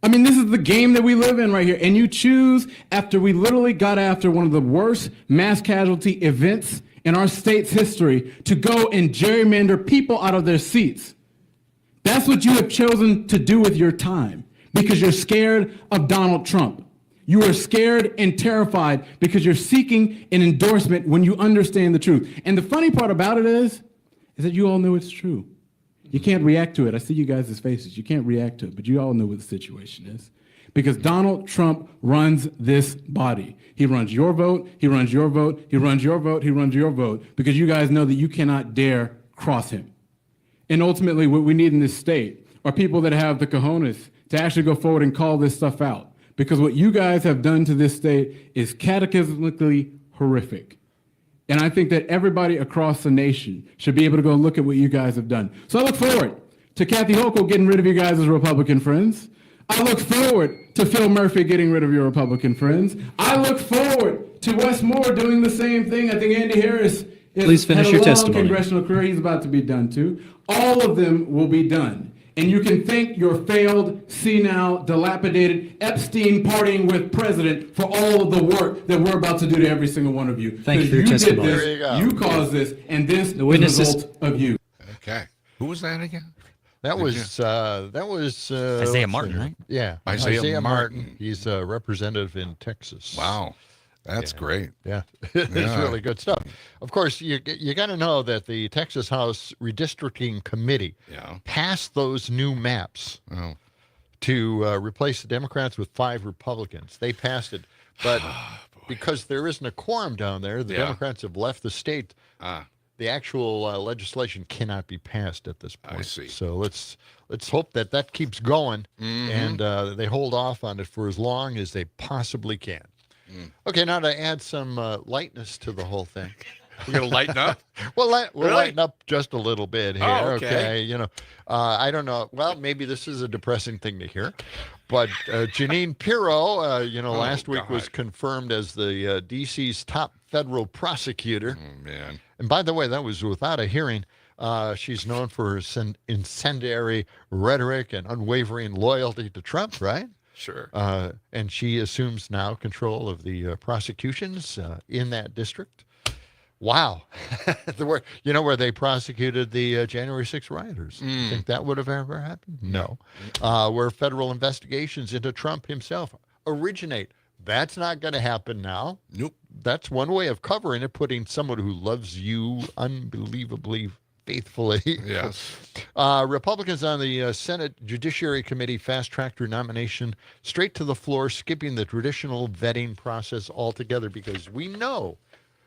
I mean, this is the game that we live in right here. And you choose, after we literally got after one of the worst mass casualty events in our state's history, to go and gerrymander people out of their seats. That's what you have chosen to do with your time, because you're scared of Donald Trump. You are scared and terrified because you're seeking an endorsement when you understand the truth. And the funny part about it is that you all know it's true. You can't react to it. I see you guys' faces. You can't react to it, but you all know what the situation is. Because Donald Trump runs this body. He runs your vote, he runs your vote, he runs your vote, he runs your vote, because you guys know that you cannot dare cross him. And ultimately, what we need in this state are people that have the cojones to actually go forward and call this stuff out. Because what you guys have done to this state is cataclysmically horrific. And I think that everybody across the nation should be able to go and look at what you guys have done. So I look forward to Kathy Hochul getting rid of you guys as Republican friends. I look forward to Phil Murphy getting rid of your Republican friends. I look forward to Wes Moore doing the same thing. I think Andy Harris Please finish your testimony. Congressional career. He's about to be done too. All of them will be done. And you can thank your failed, senile, dilapidated, Epstein partying with president for all of the work that we're about to do to every single one of you. Thank you for your testimony. Did this, you caused this, and this is the result of you. Okay. Who was that again? That was Isaiah Martin, right? Yeah, Isaiah Martin. He's a representative in Texas. Wow. That's great. Yeah, it's really good stuff. Of course, you got to know that the Texas House Redistricting Committee passed those new maps to replace the Democrats with 5 Republicans. They passed it, but because there isn't a quorum down there, the Democrats have left the state. The actual legislation cannot be passed at this point. I see. So let's hope that keeps going, and they hold off on it for as long as they possibly can. Okay, now to add some lightness to the whole thing. We're going to lighten up? Well, we'll lighten up just a little bit here. Oh, okay. You know, I don't know. Well, maybe this is a depressing thing to hear. But Jeanine Pirro, last week was confirmed as the D.C.'s top federal prosecutor. Oh, man. And by the way, that was without a hearing. She's known for her incendiary rhetoric and unwavering loyalty to Trump, right? Sure. And she assumes now control of the prosecutions in that district. Wow. Where they prosecuted the January 6th rioters. You think that would have ever happened? No. Where federal investigations into Trump himself originate. That's not going to happen now. Nope. That's one way of covering it, putting someone who loves you unbelievably faithfully. Yes. Republicans on the Senate Judiciary Committee fast-tracked her nomination straight to the floor, skipping the traditional vetting process altogether, because we know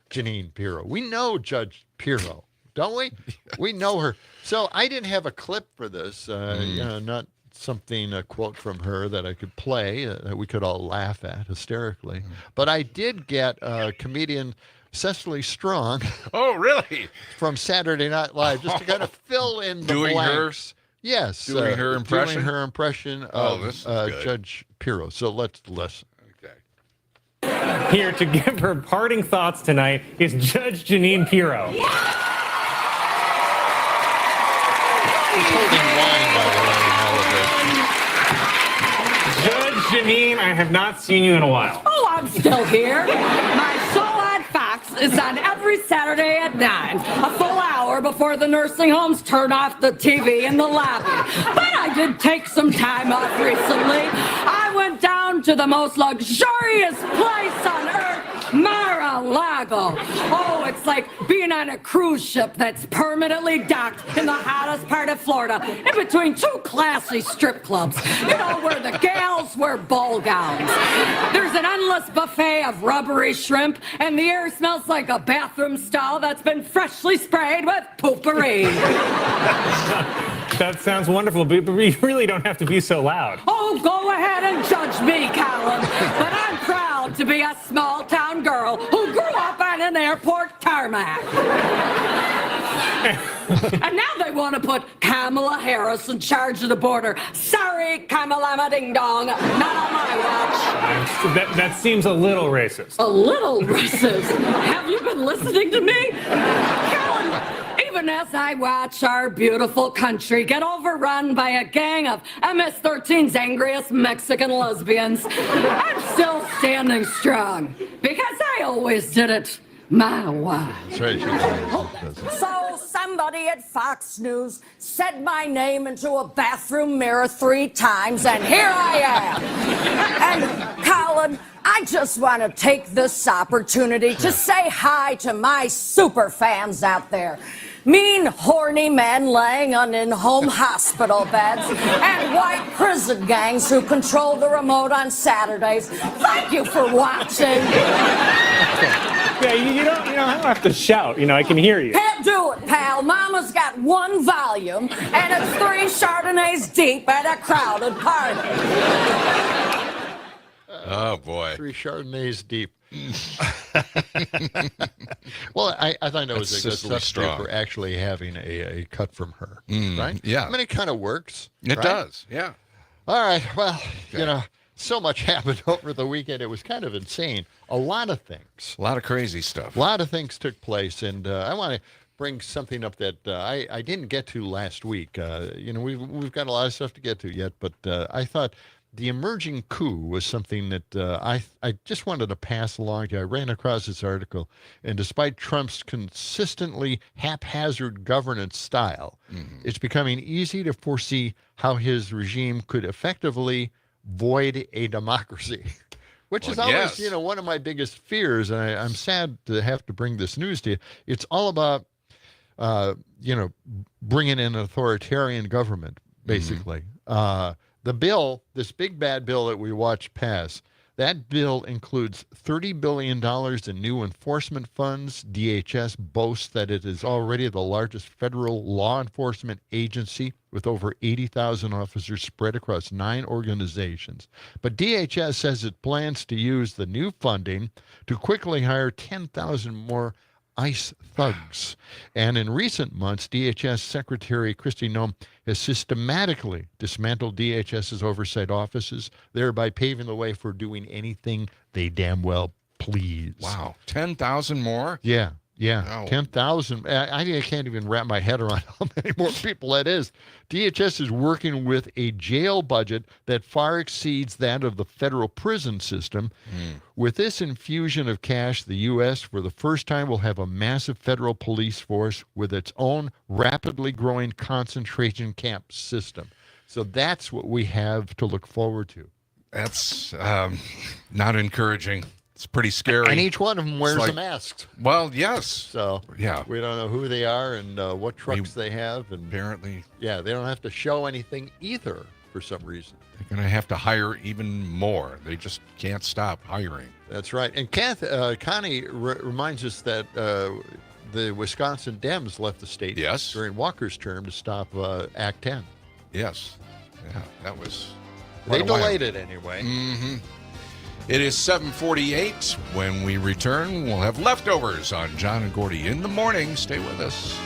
Jeanine Pirro. We know Judge Pirro, don't we? We know her. So I didn't have a clip for this, not something, a quote from her that I could play, that we could all laugh at hysterically. But I did get comedian Cecily Strong. Oh, really? From Saturday Night Live, just to kind of fill in the blanks. Yes. Doing her impression? Doing her impression of Judge Pirro. So let's listen. Okay. Here to give her parting thoughts tonight is Judge Jeanine Pirro. Judge Jeanine, I have not seen you in a while. Oh, I'm still here. My show on Fox is on every Saturday at 9, a full hour before the nursing homes turn off the TV in the lobby. But I did take some time off recently. I went down to the most luxurious place on earth, Mar-a-Lago. Oh, it's like being on a cruise ship that's permanently docked in the hottest part of Florida, in between 2 classy strip clubs, where the gals wear ball gowns. There's an endless buffet of rubbery shrimp, and the air smells like a bathroom stall that's been freshly sprayed with poopery. That sounds wonderful, but we really don't have to be so loud. Oh, go ahead and judge me, Colin. But I'm proud to be a small-town girl who grew up on an airport tarmac. And now they want to put Kamala Harris in charge of the border. Sorry, Kamala Ding Dong, not on my watch. That seems a little racist. A little racist? Have you been listening to me? Colin, even as I watch our beautiful country get overrun by a gang of MS-13's angriest Mexican lesbians, I'm still standing strong because I always did it my way. That's right. So somebody at Fox News said my name into a bathroom mirror 3 times, and here I am. And Colin, I just want to take this opportunity to say hi to my super fans out there. Mean, horny men laying on in-home hospital beds and white prison gangs who control the remote on Saturdays. Thank you for watching. Yeah, you don't have to shout. I can hear you. Can't do it, pal. Mama's got 1 volume, and it's 3 Chardonnays deep at a crowded party. Oh, boy. 3 Chardonnays deep. Well, I thought that was a good substitute for actually having a cut from her, right? Yeah. I mean, it kind of works. It right? does, yeah. All right. Well, so much happened over the weekend. It was kind of insane. A lot of things. A lot of crazy stuff. A lot of things took place, and I want to bring something up that I didn't get to last week. We've got a lot of stuff to get to yet, but I thought the emerging coup was something that I just wanted to pass along to you. I ran across this article, and despite Trump's consistently haphazard governance style, it's becoming easy to foresee how his regime could effectively void a democracy, which is always, one of my biggest fears. And I'm sad to have to bring this news to you. It's all about, bringing in an authoritarian government, basically. The bill, this big bad bill that we watched pass, that bill includes $30 billion in new enforcement funds. DHS boasts that it is already the largest federal law enforcement agency with over 80,000 officers spread across 9 organizations. But DHS says it plans to use the new funding to quickly hire 10,000 more ICE thugs. And in recent months, DHS Secretary Kristi Noem has systematically dismantled DHS's oversight offices, thereby paving the way for doing anything they damn well please. Wow. 10,000 more? Yeah. Oh. 10,000. I can't even wrap my head around how many more people that is. DHS is working with a jail budget that far exceeds that of the federal prison system. With this infusion of cash, the U.S. for the first time will have a massive federal police force with its own rapidly growing concentration camp system. So that's what we have to look forward to. That's not encouraging. It's pretty scary. And each one of them wears a mask. Well, yes. So yeah, we don't know who they are and what trucks they have. And apparently, yeah, they don't have to show anything either for some reason. They're going to have to hire even more. They just can't stop hiring. That's right. And Connie reminds us that the Wisconsin Dems left the state during Walker's term to stop Act 10. Yes. Yeah, that was... They delayed it anyway. It is 7:48. When we return, we'll have leftovers on John and Gordy in the morning. Stay with us.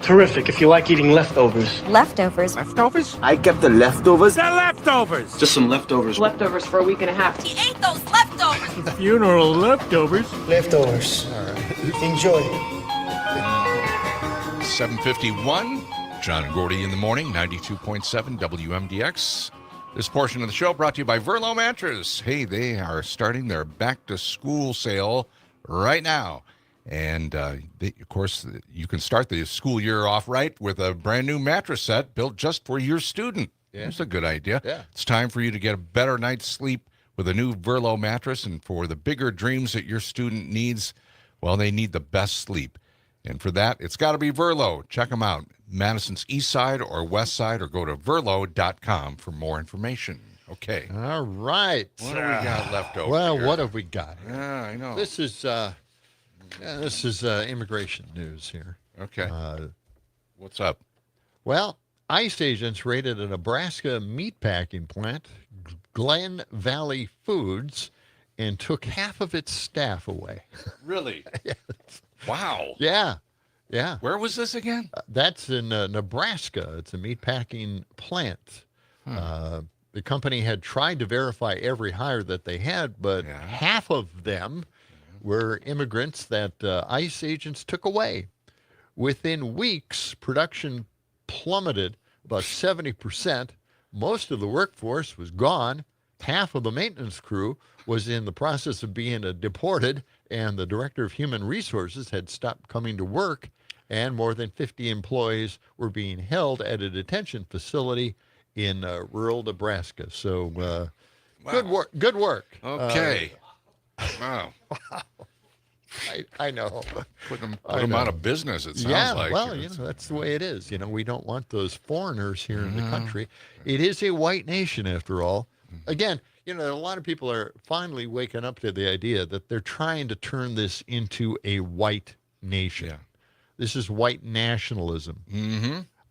terrific if you like eating leftovers. Leftovers? Leftovers? I kept the leftovers. The leftovers! Just some leftovers. Leftovers for a week and a half. He ate those leftovers! Funeral leftovers. Leftovers. All right. Enjoy. 7:51. John and Gordy in the morning, 92.7 WMDX. This portion of the show brought to you by Verlo Mattress. Hey, they are starting their back-to-school sale right now. And, of course, you can start the school year off right with a brand-new mattress set built just for your student. Yeah. That's a good idea. Yeah. It's time for you to get a better night's sleep with a new Verlo mattress. And for the bigger dreams that your student needs, well, they need the best sleep. And for that, it's got to be Verlo. Check them out. Madison's east side or west side, or go to verlo.com for more information. Okay. All right. What do we got left over? Well, here? what have we got? Yeah, I know. This is immigration news here. Okay. What's up? Well, ICE agents raided a Nebraska meatpacking plant, Glen Valley Foods, and took half of its staff away. Really? Yes. Wow. Yeah. Yeah. Where was this again? That's in Nebraska. It's a meatpacking plant. The company had tried to verify every hire that they had, but half of them were immigrants that ICE agents took away. Within weeks, production plummeted about 70%. Most of the workforce was gone. Half of the maintenance crew was in the process of being deported, and the director of human resources had stopped coming to work, and more than 50 employees were being held at a detention facility in rural Nebraska. So wow. Good work. Good work. Okay. Wow. I know. Put them out of business, it sounds like. Well, that's the way it is. We don't want those foreigners here in the country. It is a white nation, after all. Again, a lot of people are finally waking up to the idea that they're trying to turn this into a white nation. Yeah. This is white nationalism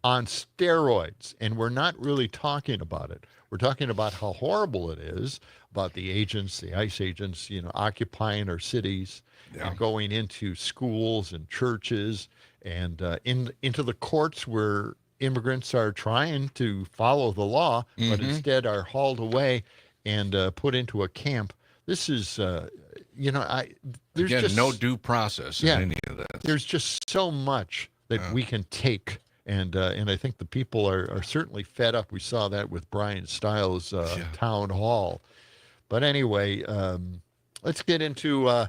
on steroids, and we're not really talking about it. We're talking about how horrible it is, about the agents, the ICE agents, occupying our cities, and going into schools and churches and into the courts where immigrants are trying to follow the law, but instead are hauled away and put into a camp. This is, there's just no due process in any of this. There's just so much that we can take, and I think the people are certainly fed up. We saw that with Brian Stiles' town hall. But anyway, let's get into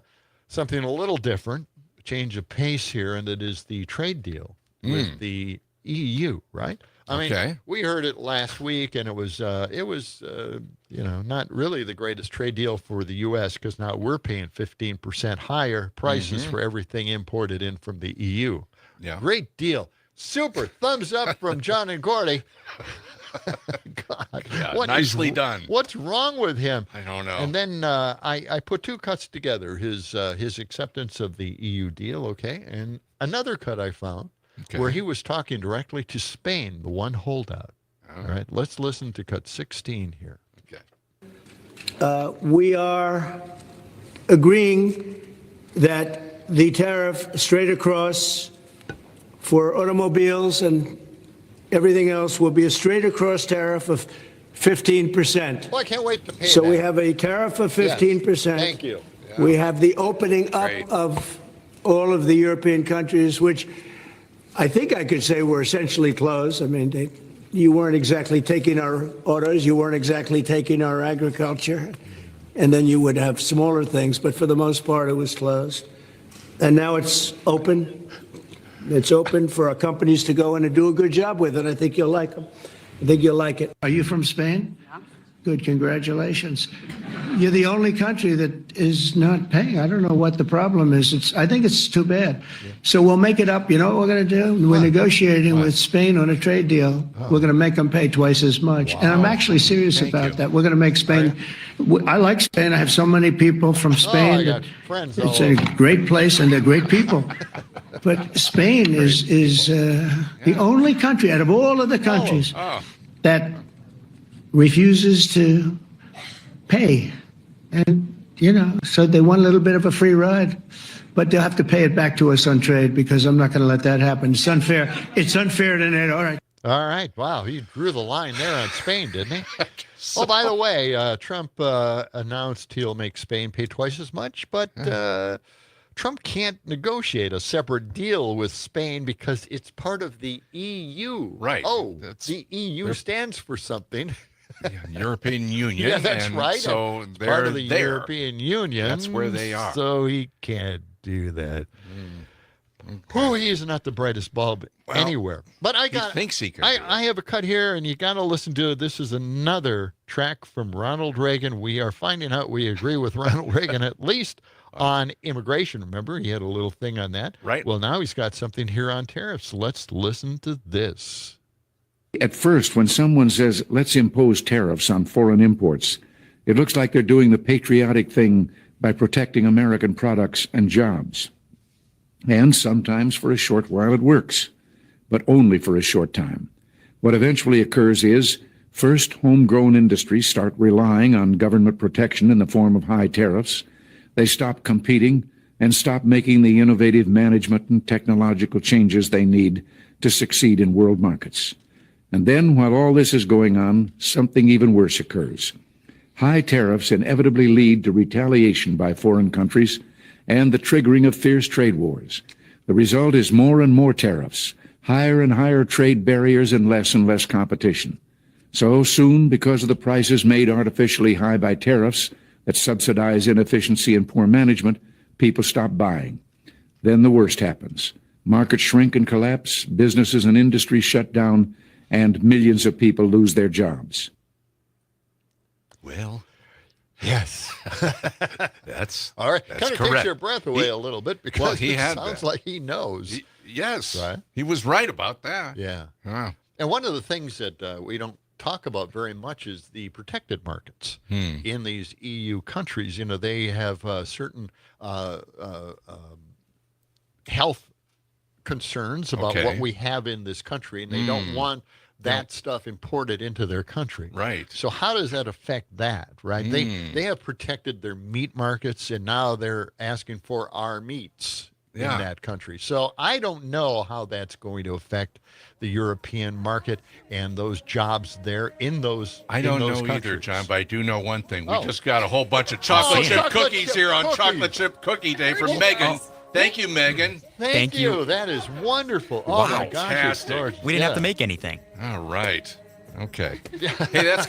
something a little different, a change of pace here, and it is the trade deal with the EU, right? I mean, we heard it last week, and it was not really the greatest trade deal for the U.S. because now we're paying 15% higher prices for everything imported in from the EU. Yeah, great deal. Super thumbs up from John and Gordy. God, nicely done. What's wrong with him? I don't know. And then I put two cuts together: his acceptance of the EU deal, and another cut I found. Where he was talking directly to Spain, the one holdout. All right, let's listen to cut 16 here. Okay. We are agreeing that the tariff straight across for automobiles and everything else will be a straight across tariff of 15%. Well, I can't wait to pay So that. we have a tariff of 15%. Yes, thank you. Yeah. We have the opening up of all of the European countries, which I think I could say we're essentially closed. I mean, you weren't exactly taking our autos, you weren't exactly taking our agriculture, and then you would have smaller things, but for the most part, it was closed. And now it's open. It's open for our companies to go in and do a good job with it. I think you'll like them. I think you'll like it. Are you from Spain? Yeah. Good, congratulations. You're the only country that is not paying. I don't know what the problem is. I think it's too bad. Yeah. So we'll make it up. You know what we're going to do? We're negotiating with Spain on a trade deal. We're going to make them pay twice as much. Wow. And I'm actually serious about that. We're going to make Spain. I like Spain. I have so many people from Spain. I got friends it's a great place and they're great people. But Spain is the only country out of all of the countries that refuses to pay. And, so they want a little bit of a free ride. but they'll have to pay it back to us on trade because I'm not going to let that happen. It's unfair. It's unfair to NATO. All right. All right. Wow. He drew the line there on Spain, didn't he? Oh, by the way, Trump announced he'll make Spain pay twice as much, but Trump can't negotiate a separate deal with Spain because it's part of the EU. Right. Oh, the EU stands for something. European Union. Yeah, that's right. So it's they're part of the there. European Union. That's where they are. So he can't do that. Oh, he's not the brightest bulb anywhere. But I got. He thinks he can. I have a cut here, and you got to listen to it. This is another track from Ronald Reagan. We are finding out we agree with Ronald Reagan at least on immigration. Remember, he had a little thing on that. Right. Well, now he's got something here on tariffs. Let's listen to this. At first, when someone says, let's impose tariffs on foreign imports, it looks like they're doing the patriotic thing by protecting American products and jobs. And sometimes for a short while it works, but only for a short time. What eventually occurs is, first, homegrown industries start relying on government protection in the form of high tariffs. They stop competing and stop making the innovative management and technological changes they need to succeed in world markets. And then, while all this is going on, something even worse occurs. High tariffs inevitably lead to retaliation by foreign countries and the triggering of fierce trade wars. The result is more and more tariffs, higher and higher trade barriers, and less competition. So soon, because of the prices made artificially high by tariffs that subsidize inefficiency and poor management, people stop buying. Then the worst happens. Markets shrink and collapse, businesses and industries shut down, and millions of people lose their jobs. Well, yes. That's all right. That's Kind of correct. takes your breath away a little bit because he it had sounds that. like he knows. Yes. Right? He was right about that. Yeah. Wow. And one of the things that we don't talk about very much is the protected markets in these EU countries. You know, they have certain health concerns about what we have in this country, and they don't want that stuff imported into their country. Right. So how does that affect that, right? They have protected their meat markets, and now they're asking for our meats in that country. So I don't know how that's going to affect the European market and those jobs there in those I don't know countries. either, John, but I do know one thing. We just got a whole bunch of chocolate chip cookies here on Chocolate Chip Cookie Day from Megan. Thank you, Megan. Thank you. That is wonderful. Oh, my gosh. Fantastic. We didn't have to make anything. All right. Okay. Hey, that's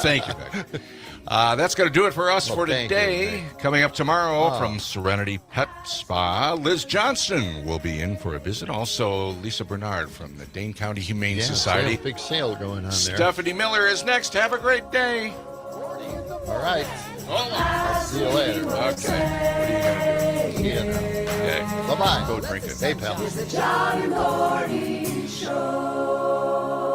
thank you, Megan. That's going to do it for us for today. Coming up tomorrow from Serenity Pet Spa, Liz Johnson will be in for a visit. Also, Lisa Bernard from the Dane County Humane Society. Yeah, big sale going on there. Stephanie Miller is next. Have a great day. All right. I'll see you later. Okay. What are you going to do? See you now. Okay. Bye-bye. Go drink it. Hey, pal. The John and Gordy Show.